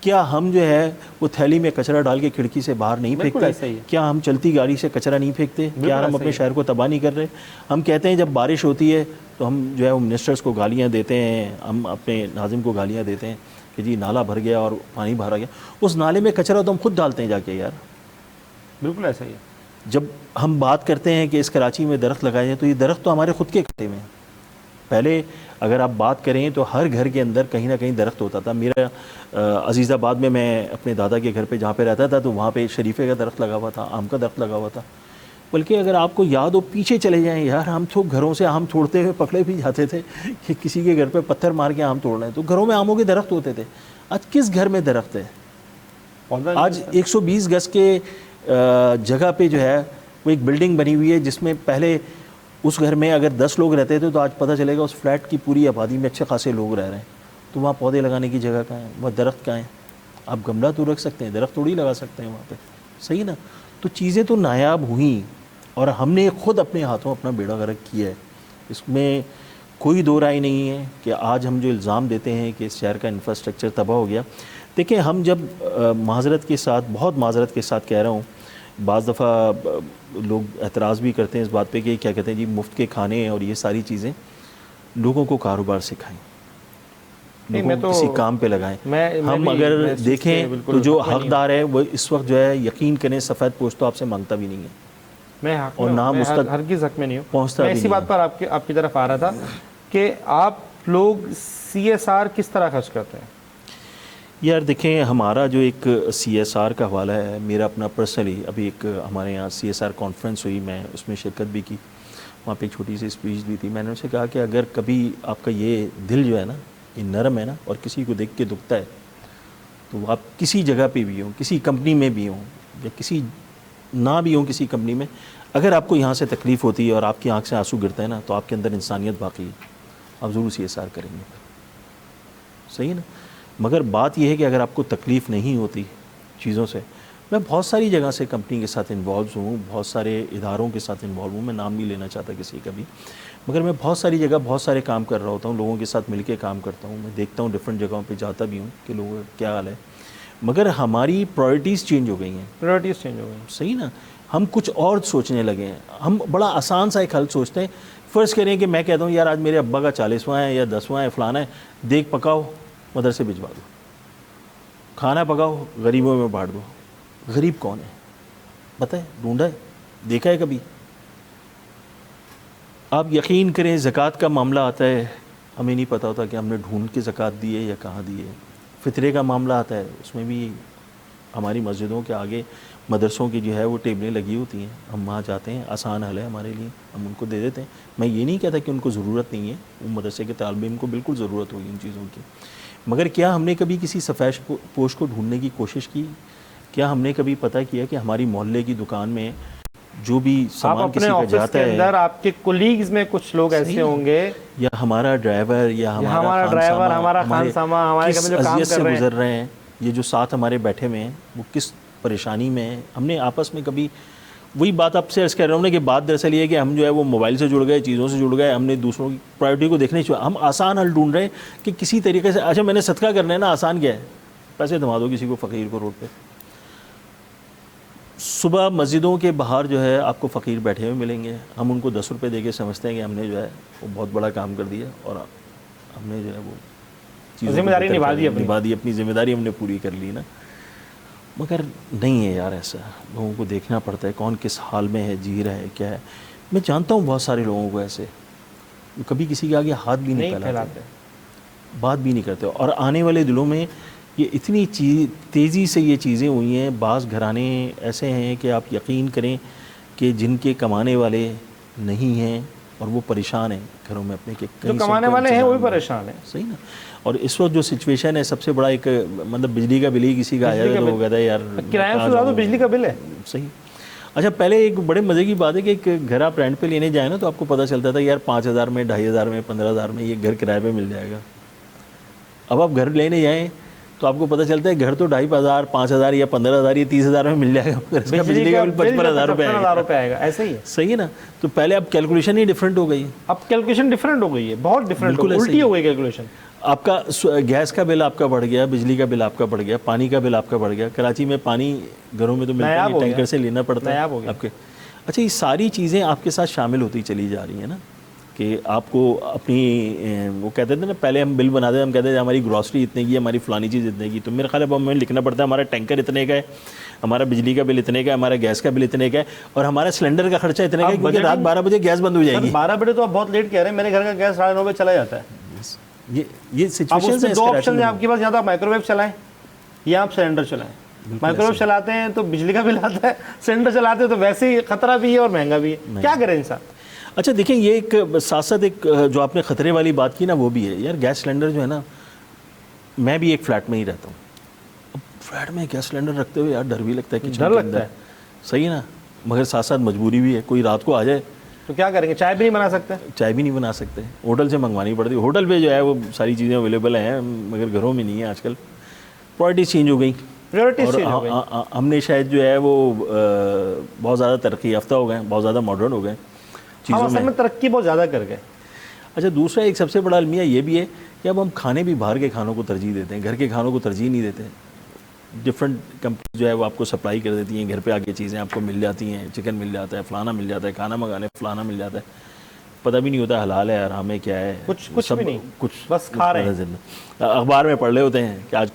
کیا ہم جو ہے وہ تھیلی میں کچرا ڈال کے کھڑکی سے باہر نہیں پھینکتے؟ کیا ہم چلتی گاڑی سے کچرا نہیں پھینکتے؟ کیا ہم اپنے شہر کو تباہ نہیں کر رہے؟ ہم کہتے ہیں جب بارش ہوتی ہے تو ہم جو ہے وہ منسٹرز کو گالیاں دیتے ہیں، ہم اپنے ناظم کو گالیاں دیتے ہیں کہ جی نالا بھر گیا اور پانی بھرا گیا. اس نالے میں کچرا تو ہم خود ڈالتے ہیں جا کے یار. بالکل ایسا ہی ہے. جب ہم بات کرتے ہیں کہ اس کراچی میں درخت لگائے جائیں تو یہ درخت تو ہمارے خود کے کٹے میں ہیں. پہلے اگر آپ بات کریں تو ہر گھر کے اندر کہیں نہ کہیں درخت ہوتا تھا. میرا عزیز آباد میں اپنے دادا کے گھر پہ جہاں پہ رہتا تھا تو وہاں پہ شریفے کا درخت لگا ہوا تھا، آم کا درخت لگا ہوا تھا. بلکہ اگر آپ کو یاد ہو پیچھے چلے جائیں یار، ہم تو گھروں سے آم توڑتے ہوئے پکڑے بھی جاتے تھے کہ کسی کے گھر پہ پتھر مار کے آم توڑ رہے ہیں، تو گھروں میں آموں کے درخت ہوتے تھے. آج کس گھر میں درخت ہے؟ آج 120 گز کے جگہ پہ جو ہے وہ ایک بلڈنگ بنی ہوئی ہے جس میں پہلے اس گھر میں اگر 10 لوگ رہتے تھے تو آج پتہ چلے گا اس فلیٹ کی پوری آبادی میں اچھے خاصے لوگ رہ رہے ہیں. تو وہاں پودے لگانے کی جگہ کہاں ہے؟ وہاں درخت کہاں ہیں؟ آپ گملہ تو رکھ سکتے ہیں، درخت تھوڑی لگا سکتے ہیں وہاں پہ. صحیح نا؟ تو چیزیں تو نایاب ہوئیں اور ہم نے خود اپنے ہاتھوں اپنا بیڑا غرق کیا ہے. اس میں کوئی دو رائے نہیں ہے کہ آج ہم جو الزام دیتے ہیں کہ اس شہر کا انفراسٹرکچر تباہ ہو گیا. دیکھیں ہم جب معذرت کے ساتھ، بہت معذرت کے ساتھ کہہ رہا ہوں، بعض دفعہ لوگ اعتراض بھی کرتے ہیں اس بات پہ کہ کیا کہتے ہیں جی مفت کے کھانے اور یہ ساری چیزیں. لوگوں کو کاروبار سکھائیں، لوگوں کو کسی کام پہ لگائیں. ہم اگر دیکھیں تو جو حقدار ہے وہ اس وقت جو ہے یقین کریں سفید پوش تو آپ سے مانگتا بھی نہیں ہے. میں اور نام ہرگز حق میں نہیں ہوں. پہنچتا میں اسی بات پر آپ کی طرف آ رہا تھا کہ آپ لوگ CSR کس طرح خرچ کرتے ہیں؟ یار دیکھیں ہمارا جو ایک CSR کا حوالہ ہے، میرا اپنا پرسنلی ابھی ایک ہمارے یہاں CSR کانفرنس ہوئی، میں اس میں شرکت بھی کی، وہاں پہ ایک چھوٹی سی اسپیچ دی تھی. میں نے ان سے کہا کہ اگر کبھی آپ کا یہ دل جو ہے نا یہ نرم ہے نا اور کسی کو دیکھ کے دکھتا ہے تو آپ کسی جگہ پہ بھی ہوں، کسی کمپنی میں بھی ہوں یا کسی نہ بھی ہوں کسی کمپنی میں، اگر آپ کو یہاں سے تکلیف ہوتی ہے اور آپ کی آنکھ سے آنسو گرتا ہے نا تو آپ کے اندر انسانیت باقی ہے، آپ ضرور CSR کریں گے. صحیح نا؟ مگر بات یہ ہے کہ اگر آپ کو تکلیف نہیں ہوتی چیزوں سے، میں بہت ساری جگہ سے کمپنی کے ساتھ انوالو ہوں، بہت سارے اداروں کے ساتھ انوالو ہوں، میں نام نہیں لینا چاہتا کسی کا بھی، مگر میں بہت ساری جگہ بہت سارے کام کر رہا ہوتا ہوں، لوگوں کے ساتھ مل کے کام کرتا ہوں، میں دیکھتا ہوں ڈفرینٹ جگہوں پہ جاتا بھی ہوں کہ لوگوں کا کیا حال ہے. مگر ہماری پرائرٹیز چینج ہو گئی ہیں. پرائرٹیز چینج ہو گئی. صحیح نا؟ ہم کچھ اور سوچنے لگے ہیں. ہم بڑا آسان سا ایک حل سوچتے ہیں. فرض کریں کہ میں کہتا ہوں یار آج میرے ابا کا 40واں ہے یا 10واں ہے، فلانا ہے، دیکھ پکاؤ مدرسے بھجوا دو، کھانا پکاؤ غریبوں میں بانٹ دو. غریب کون ہے بتائیں؟ ڈھونڈا ہے؟ دیکھا ہے کبھی؟ آپ یقین کریں زکوٰۃ کا معاملہ آتا ہے ہمیں نہیں پتہ ہوتا کہ ہم نے ڈھونڈ کے زکوٰۃ دی ہے یا کہاں دی ہے. فطرے کا معاملہ آتا ہے، اس میں بھی ہماری مسجدوں کے آگے مدرسوں کی جو ہے وہ ٹیبلیں لگی ہوتی ہیں، ہم وہاں جاتے ہیں، آسان حل ہے ہمارے لیے، ہم ان کو دے دیتے ہیں. میں یہ نہیں کہتا کہ ان کو ضرورت نہیں ہے، وہ مدرسے کے طالب علم کو بالکل ضرورت ہوگی ان چیزوں کی، مگر کیا ہم نے کبھی کسی سفید پوش کو ڈھونڈنے کی کوشش کی؟ کیا ہم نے کبھی پتہ کیا کہ ہماری محلے کی دکان میں جو بھی سامان کسی کا جاتا ہے، اندر آپ کے کولیگز میں کچھ لوگ ایسے ہوں گے، یا ہمارا ڈرائیور یا ہمارا خان ساما ہمارے کس اذیت سے گزر رہے ہیں، یہ جو ساتھ ہمارے بیٹھے ہوئے ہیں وہ کس پریشانی میں ہیں. ہم نے آپس میں کبھی وہی بات آپ سے عرض کر رہا ہوں نا کہ بات دراصل یہ ہے کہ ہم جو ہے وہ موبائل سے جڑ گئے، چیزوں سے جڑ گئے، ہم نے دوسروں کی پرائرٹی کو دیکھنے چاہیے. ہم آسان حل ڈھونڈ رہے ہیں کہ کسی طریقے سے، اچھا میں نے صدقہ کرنا ہے نا، آسان کیا ہے؟ پیسے دھما دو کسی کو، فقیر کو روڈ پہ. صبح مسجدوں کے باہر جو ہے آپ کو فقیر بیٹھے ہوئے ملیں گے، ہم ان کو 10 روپے دے کے سمجھتے ہیں کہ ہم نے جو ہے وہ بہت بڑا کام کر دیا اور ہم نے جو ہے وہ ذمہ داری نبھا دی، اپنی ذمہ داری ہم نے پوری کر لی نا. مگر نہیں ہے یار ایسا، لوگوں کو دیکھنا پڑتا ہے کون کس حال میں ہے، جی رہا ہے کیا ہے. میں جانتا ہوں بہت سارے لوگوں کو ایسے کبھی کسی کے آگے ہاتھ بھی نہیں پھیلاتے. بات بھی نہیں کرتے. اور آنے والے دنوں میں یہ اتنی تیزی سے یہ چیزیں ہوئی ہیں. بعض گھرانے ایسے ہیں کہ آپ یقین کریں کہ جن کے کمانے والے نہیں ہیں اور وہ پریشان ہیں گھروں میں اپنے, کہ جو کمانے والے ہیں وہ بھی پریشان ہیں. صحیح نا. اور اس وقت جو سچویشن ہے, سب سے بڑا ایک مطلب بجلی کا بل ہی کسی کا آیا تو وہ کہتا ہے یار کرایہ سے زیادہ بجلی کا بل ہے. صحیح. اچھا, پہلے ایک بڑے مزے کی بات ہے کہ ایک گھر آپ رینٹ پہ لینے جائیں نا تو آپ کو پتہ چلتا تھا یار 5,000 میں, 2,500 میں, 15,000 میں یہ گھر کرائے پہ مل جائے گا. اب آپ گھر لینے جائیں تو آپ کو پتہ چلتا ہے گھر تو 2,500, 5,000 یا 15,000 یا 30,000 میں مل جائے گا. بجلی کا بل 55,000 روپے آئے گا. ایسے ہی ہے. صحیح ہے نا. تو پہلے اب کیلکولیشن ہی ڈفرینٹ ہو گئی ہے. اب کیلکولیشن ڈفرینٹ ہو گئی ہے, بہت ڈفرینٹ, الٹی ہو گئی کیلکولیشن. آپ کا گیس کا بل آپ کا بڑھ گیا, بجلی کا بل آپ کا بڑھ گیا, پانی کا بل آپ کا بڑھ گیا. کراچی میں پانی گھروں میں تو ملتا ہے, ٹینکر سے لینا پڑتا ہے آپ کے. اچھا, یہ ساری چیزیں آپ کے ساتھ شامل ہوتی چلی جا رہی ہیں نا, کہ آپ کو اپنی وہ کہتے تھے نا پہلے ہم بل بناتے تھے, ہم کہتے تھے ہماری گروسری اتنے کی ہے, ہماری فلانی چیز اتنے کی. تو میرے خیال ہے اب ہمیں لکھنا پڑتا ہے ہمارا ٹینکر اتنے کا ہے, ہمارا بجلی کا بل اتنے کا ہے, ہمارا گیس کا بل اتنے کا ہے, اور ہمارا سلنڈر کا خرچہ اتنے کا ہے, کیونکہ رات 12 بجے گیس بند ہو جائے گی. 12 بجے تو آپ بہت لیٹ کہہ رہے ہیں, میرے گھر کا گیس 9:30 بجے چلا جاتا ہے. یہ سچویشن ہے. 2 آپشن ہیں آپ کے پاس, یا تو آپ مائکرو ویو چلائیں یا آپ سلنڈر چلائیں. مائکرو ویو چلاتے ہیں تو بجلی کا بل آتا ہے, سلنڈر چلاتے ہیں تو ویسے ہی خطرہ بھی ہے اور مہنگا بھی ہے. کیا کریں انسان؟ اچھا دیکھیں, یہ ایک ساتھ ساتھ ایک جو آپ نے خطرے والی بات کی نا وہ بھی ہے یار. گیس سلنڈر جو ہے نا, میں بھی ایک فلیٹ میں ہی رہتا ہوں. اب فلیٹ میں گیس سلنڈر رکھتے ہوئے یار ڈر بھی لگتا ہے, ڈر لگتا ہے. صحیح نا. مگر ساتھ ساتھ مجبوری بھی ہے, کوئی رات کو آ جائے تو کیا کریں گے؟ چائے بھی نہیں بنا سکتے. چائے بھی نہیں بنا سکتے, ہوٹل سے منگوانی پڑتی ہے. ہوٹل پہ جو ہے وہ ساری چیزیں اویلیبل ہیں, مگر گھروں میں نہیں ہے. آج کل پرائرٹیز چینج ہو گئی. اور ہم نے شاید جو ہے وہ بہت زیادہ ترقی یافتہ ہو گئے, بہت زیادہ ماڈرن ہو گئے چیزوں میں ترقی بہت زیادا کر گئے. اچھا, دوسرا ایک سب سے بڑا المیہ یہ بھی ہے کہ اب ہم کھانے بھی باہر کے کھانوں کو ترجیح دیتے ہیں, گھر کے کھانوں کو ترجیح نہیں دیتے. ڈفرینٹ کمپنیز جو ہے وہ آپ کو سپلائی کر دیتی ہیں, گھر پہ آ کے چیزیں آپ کو مل جاتی ہیں, چکن مل جاتا ہے, فلانا مل جاتا ہے, کھانا منگانے فلانا مل جاتا ہے, پتہ بھی نہیں ہوتا حلال ہے حرام ہے کیا ہے, کچھ بھی نہیں, کچھ بس کھا رہے ہیں. اخبار میں پڑھ رہے ہوتے ہیں کہ آج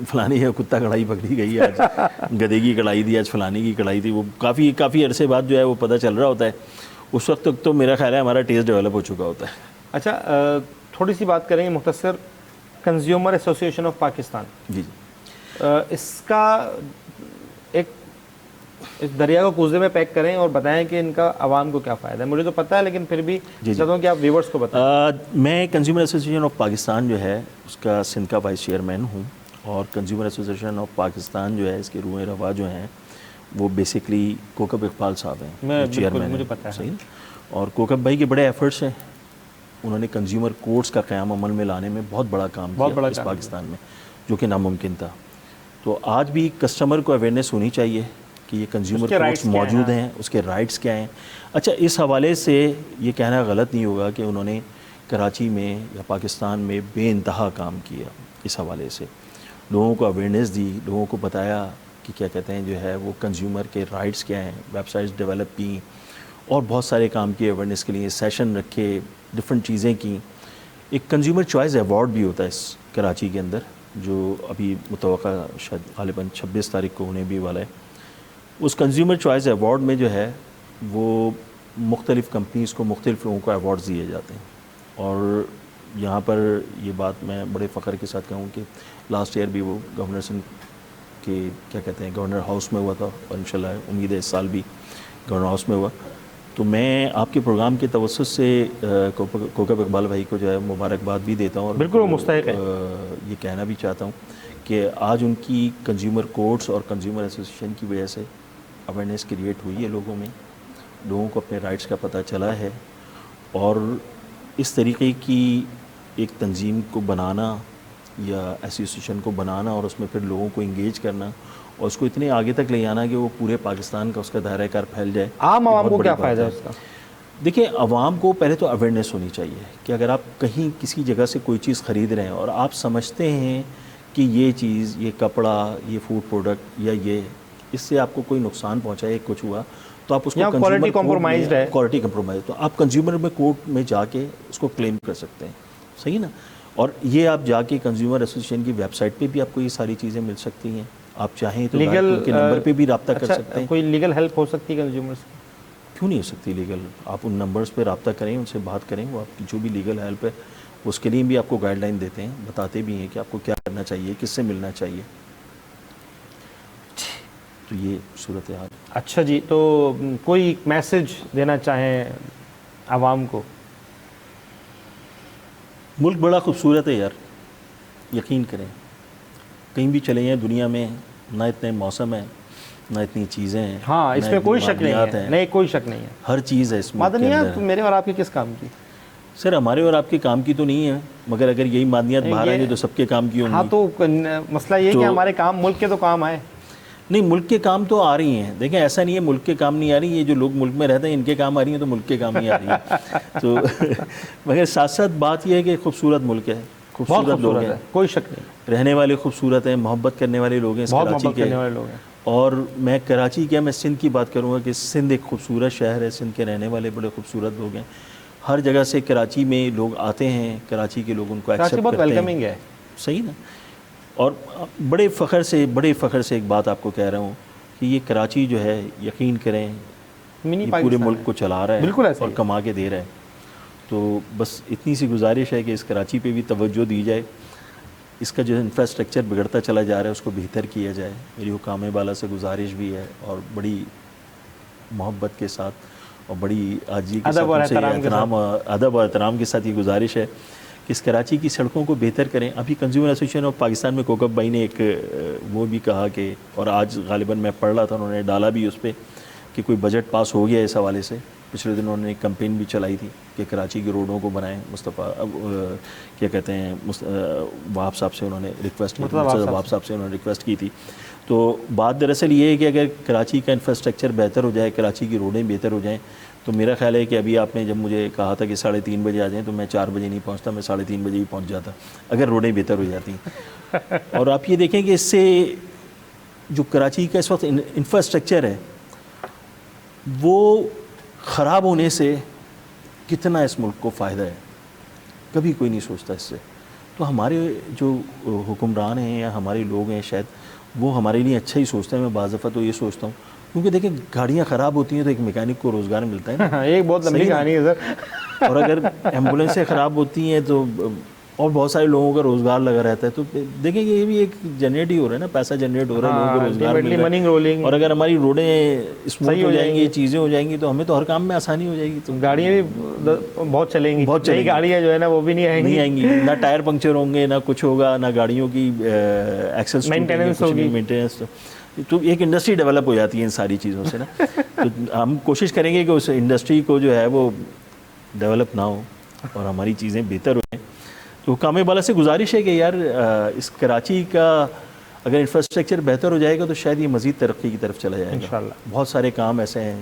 فلانی ہے کتا کڑھائی پکڑی گئی ہے, آج گدھے کی کڑھائی تھی, آج فلانی کی کڑھائی تھی. وہ کافی عرصے بعد جو ہے وہ پتہ چل رہا ہوتا ہے. اس وقت تک تو میرا خیال ہے ہمارا ٹیسٹ ڈیولپ ہو چکا ہوتا ہے. اچھا, تھوڑی سی بات کریں گے مختصر, کنزیومر ایسوسی ایشن آف پاکستان. جی. اس کا ایک دریا کو کوزے میں پیک کریں اور بتائیں کہ ان کا عوام کو کیا فائدہ ہے. مجھے تو پتہ ہے لیکن پھر بھی چاہتا ہوں کہ آپ ویورز کو بتائیں. میں کنزیومر ایسوسی ایشن آف پاکستان جو ہے اس کا سندھ کا وائس چیئرمین ہوں, اور کنزیومر ایسوسی ایشن آف پاکستان جو ہے اس کے روح روا جو ہیں وہ بیسکلی کوکب اقبال صاحب ہیں, چیئرمین. مجھے پتہ ہے. صحیح. اور کوکب بھائی کے بڑے ایفرٹس ہیں, انہوں نے کنزیومر کورٹس کا قیام عمل میں لانے میں بہت بڑا کام کیا اس پاکستان میں, جو کہ ناممکن تھا. تو آج بھی کسٹمر کو اویئرنیس ہونی چاہیے کہ یہ کنزیومر کورٹس موجود ہیں, اس کے رائٹس کیا ہیں. اچھا, اس حوالے سے یہ کہنا غلط نہیں ہوگا کہ انہوں نے کراچی میں یا پاکستان میں بے انتہا کام کیا. اس حوالے سے لوگوں کو اویئرنیس دی, لوگوں کو بتایا کہ کیا کہتے ہیں جو ہے وہ کنزیومر کے رائٹس کیا ہیں, ویب سائٹس ڈیولپ کی, اور بہت سارے کام کیے اویئرنیس کے لیے, سیشن رکھے, ڈفرینٹ چیزیں کی. ایک کنزیومر چوائس ایوارڈ بھی ہوتا ہے اس کراچی کے اندر, جو ابھی متوقع شاید غالباً 26 تاریخ کو ہونے بھی والا ہے. اس کنزیومر چوائس ایوارڈ میں جو ہے وہ مختلف کمپنیز کو, مختلف لوگوں کو ایوارڈز دیے جاتے ہیں. اور یہاں پر یہ بات میں بڑے فخر کے ساتھ کہوں کہ لاسٹ ایئر بھی وہ گورنر سندھ کے کیا کہتے ہیں گورنر ہاؤس میں ہوا تھا, اور انشاءاللہ امید ہے اس سال بھی گورنر ہاؤس میں ہوا. تو میں آپ کے پروگرام کے توسط سے کوکب اقبال بھائی کو جو ہے مبارکباد بھی دیتا ہوں, اور بالکل وہ مستحق ہے. یہ کہنا بھی چاہتا ہوں کہ آج ان کی کنزیومر کورٹس اور کنزیومر ایسوسیشن کی وجہ سے اویئرنیس کریٹ ہوئی ہے لوگوں میں, لوگوں کو اپنے رائٹس کا پتہ چلا ہے. اور اس طریقے کی ایک تنظیم کو بنانا یا ایسوسیشن کو بنانا اور اس میں پھر لوگوں کو انگیج کرنا اور اس کو اتنے آگے تک لے جانا کہ وہ پورے پاکستان کا اس کا دائرہ کار پھیل جائے. عام عوام کو کیا فائدہ ہے اس کا؟ دیکھیں, عوام کو پہلے تو اویئرنیس ہونی چاہیے کہ اگر آپ کہیں کسی جگہ سے کوئی چیز خرید رہے ہیں اور آپ سمجھتے ہیں کہ یہ چیز, یہ کپڑا, یہ فوڈ پروڈکٹ یا یہ اس سے آپ کو کوئی نقصان پہنچا ہے, کچھ ہوا, تو آپ اس کو کوالٹی کمپرومائزڈ ہے, کوالٹی کمپرومائز, تو آپ کنزیومر میں کورٹ میں جا کے اس کو کلیم کر سکتے ہیں. صحیح نا. اور یہ آپ جا کے کنزیومر ایسوسیشن کی ویب سائٹ پہ بھی آپ کو یہ ساری چیزیں مل سکتی ہیں. آپ چاہیں تو لیگل کے نمبر پہ بھی رابطہ کر سکتے ہیں. کوئی لیگل ہیلپ ہو سکتی ہے کنزیومرز کی؟ کیوں نہیں ہو سکتی لیگل؟ آپ ان نمبرز پہ رابطہ کریں, ان سے بات کریں, وہ آپ کی جو بھی لیگل ہیلپ ہے اس کے لیے بھی آپ کو گائیڈ لائن دیتے ہیں, بتاتے بھی ہیں کہ آپ کو کیا کرنا چاہیے, کس سے ملنا چاہیے. تو یہ صورتحال. اچھا جی, تو کوئی میسج دینا چاہیں عوام کو؟ ملک بڑا خوبصورت ہے یار, یقین کریں. کہیں بھی چلے جائیں دنیا میں, نہ اتنے موسم ہیں, نہ اتنی چیزیں ہیں. ہاں, اس نہ میں اتنی کوئی شک نہیں معدنیات ہے, ہیں. نہیں کوئی شک نہیں ہے. ہر چیز ہے اس ملک کے معدنیات اندر. میرے اور آپ کے کس کام کی؟ سر ہمارے اور آپ کے کام کی تو نہیں ہے, مگر اگر یہی معدنیات باہر آئیں گے تو سب کے کام کی ہوں ہاں, گی. تو مسئلہ یہ ہے کہ ہمارے کام ملک کے تو کام آئے. نہیں, ملک کے کام تو آ رہی ہیں. دیکھیں ایسا نہیں ہے ملک کے کام نہیں آ رہی, یہ جو لوگ ملک میں رہتے ہیں ان کے کام آ رہی ہیں, تو ملک کے کام ہی آ رہی ہیں. تو مگر ساتھ ساتھ بات یہ ہے کہ خوبصورت ملک ہے, بہت خوبصورت لوگ خوبصورت ہیں, ہے, کوئی شک نہیں. رہنے والے خوبصورت ہیں, محبت کرنے والے لوگ ہیں اس بہت کراچی محبت کے. کرنے والے لوگ ہیں. اور میں کراچی کیا, میں سندھ کی بات کروں گا کہ سندھ ایک خوبصورت شہر ہے, سندھ کے رہنے والے بڑے خوبصورت لوگ ہیں. ہر جگہ سے کراچی میں لوگ آتے ہیں, کراچی کے لوگ ان کو کراچی ایکسیپٹ بہت کرتے ہیں. ویلکمنگ ہے. صحیح نا. اور بڑے فخر سے ایک بات آپ کو کہہ رہا ہوں کہ یہ کراچی جو ہے, یقین کریں, منی یہ پورے پاکستان ملک ہے. کو چلا رہا ہے, بالکل ایسا اور ہی. کما کے دے رہا ہے. تو بس اتنی سی گزارش ہے کہ اس کراچی پہ بھی توجہ دی جائے. اس کا جو انفراسٹرکچر بگڑتا چلا جا رہا ہے اس کو بہتر کیا جائے. میری حکام بالا سے گزارش بھی ہے, اور بڑی محبت کے ساتھ اور بڑی عاجزی کے ساتھ, ان سے ادب اور احترام کے ساتھ یہ گزارش ہے کہ اس کراچی کی سڑکوں کو بہتر کریں. ابھی کنزیومر ایسوسیشن آف پاکستان میں کوکب بھائی نے ایک وہ بھی کہا کہ, اور آج غالباً میں پڑھ رہا تھا, انہوں نے ڈالا بھی اس پہ کہ کوئی بجٹ پاس ہو گیا اس حوالے سے. پچھلے دن انہوں نے ایک کمپین بھی چلائی تھی کہ کراچی کی روڈوں کو بنائیں. کیا کہتے ہیں, وہاب صاحب سے انہوں نے ریکویسٹ کی, وہاب صاحب سے انہوں نے ریکویسٹ کی تھی. تو بات دراصل یہ ہے کہ اگر کراچی کا انفراسٹرکچر بہتر ہو جائے, کراچی کی روڈیں بہتر ہو جائیں, تو میرا خیال ہے کہ ابھی آپ نے جب مجھے کہا تھا کہ 3:30 بجے آ جائیں, تو میں 4 بجے نہیں پہنچتا, میں 3:30 بجے ہی پہنچ جاتا اگر روڈیں بہتر ہو جاتی. اور آپ یہ دیکھیں کہ اس سے جو کراچی کا اس وقت انفراسٹرکچر ہے وہ خراب ہونے سے کتنا اس ملک کو فائدہ ہے, کبھی کوئی نہیں سوچتا اس سے. تو ہمارے جو حکمران ہیں یا ہمارے لوگ ہیں شاید وہ ہمارے لیے اچھا ہی سوچتے ہیں. میں بعض دفعہ تو یہ سوچتا ہوں, کیونکہ دیکھیں گاڑیاں خراب ہوتی ہیں تو ایک میکینک کو روزگار ملتا ہے نا. ایک بہت لمبی کہانی ہے سر. اور اگر ایمبولینسیں خراب ہوتی ہیں تو اور بہت سارے لوگوں کا روزگار لگا رہتا ہے. تو دیکھیں یہ بھی ایک جنریٹ ہی ہو رہا ہے نا, پیسہ جنریٹ ہو رہا ہے, لوگوں کو روزگار مل رہا ہے. اور اگر ہماری روڈیں اسموتھ ہو جائیں گی, چیزیں ہو جائیں گی, تو ہمیں تو ہر کام میں آسانی ہو جائے گی. تو گاڑیاں بھی بہت چلیں گی, بہت چلیں گی. گاڑیاں جو ہے نا وہ بھی نہیں آئیں گی, نہ ٹائر پنکچر ہوں گے, نہ کچھ ہوگا, نہ گاڑیوں کی ایکسس مینٹیننس ہوگی. مینٹیننس. تو ایک انڈسٹری ڈیولپ ہو جاتی ہے ان ساری چیزوں سے نا. تو ہم کوشش کریں گے کہ اس انڈسٹری کو جو ہے وہ ڈیولپ نہ ہو اور ہماری چیزیں بہتر ہو جائیں. تو حکام بالا سے گزارش ہے کہ یار اس کراچی کا اگر انفراسٹرکچر بہتر ہو جائے گا تو شاید یہ مزید ترقی کی طرف چلا جائے گا انشاءاللہ. بہت سارے کام ایسے ہیں,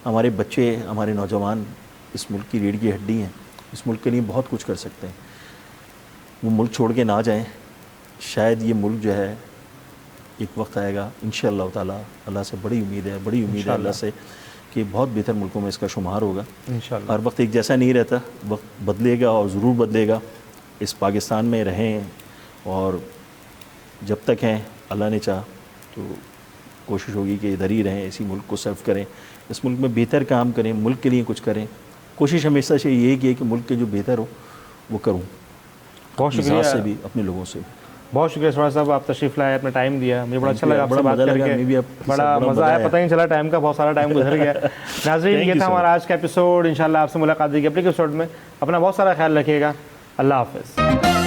ہمارے بچے, ہمارے نوجوان اس ملک کی ریڑھ کی ہڈی ہیں, اس ملک کے لیے بہت کچھ کر سکتے ہیں. وہ ملک چھوڑ کے نہ جائیں. شاید یہ ملک جو ہے ایک وقت آئے گا انشاءاللہ تعالی, اللہ سے بڑی امید ہے اللہ سے کہ بہت بہتر ملکوں میں اس کا شمار ہوگا. انشاءاللہ. ہر وقت ایک جیسا نہیں رہتا, وقت بدلے گا اور ضرور بدلے گا. اس پاکستان میں رہیں اور جب تک ہیں اللہ نے چاہ تو کوشش ہوگی کہ ادھر ہی رہیں, اسی ملک کو سرو کریں, اس ملک میں بہتر کام کریں, ملک کے لیے کچھ کریں. کوشش ہمیشہ سے یہ کی ہے کہ ملک کے جو بہتر ہو وہ کروں, بہت اپنی ذات سے بھی, اپنے لوگوں سے بھی. بہت شکریہ سماج صاحب, آپ تشریف لائے, اپنا ٹائم دیا, مجھے بڑا اچھا لگا آپ سے بات کر کے, بڑا مزہ آیا, پتہ نہیں چلا ٹائم کا, بہت سارا ٹائم گزر گیا. ناظرین یہ تھا ہمارا آج کا ایپیسوڈ, انشاءاللہ آپ سے ملاقات ہوگی اگلے ایپیسوڈ میں. اپنا بہت سارا خیال رکھیے گا, اللہ حافظ.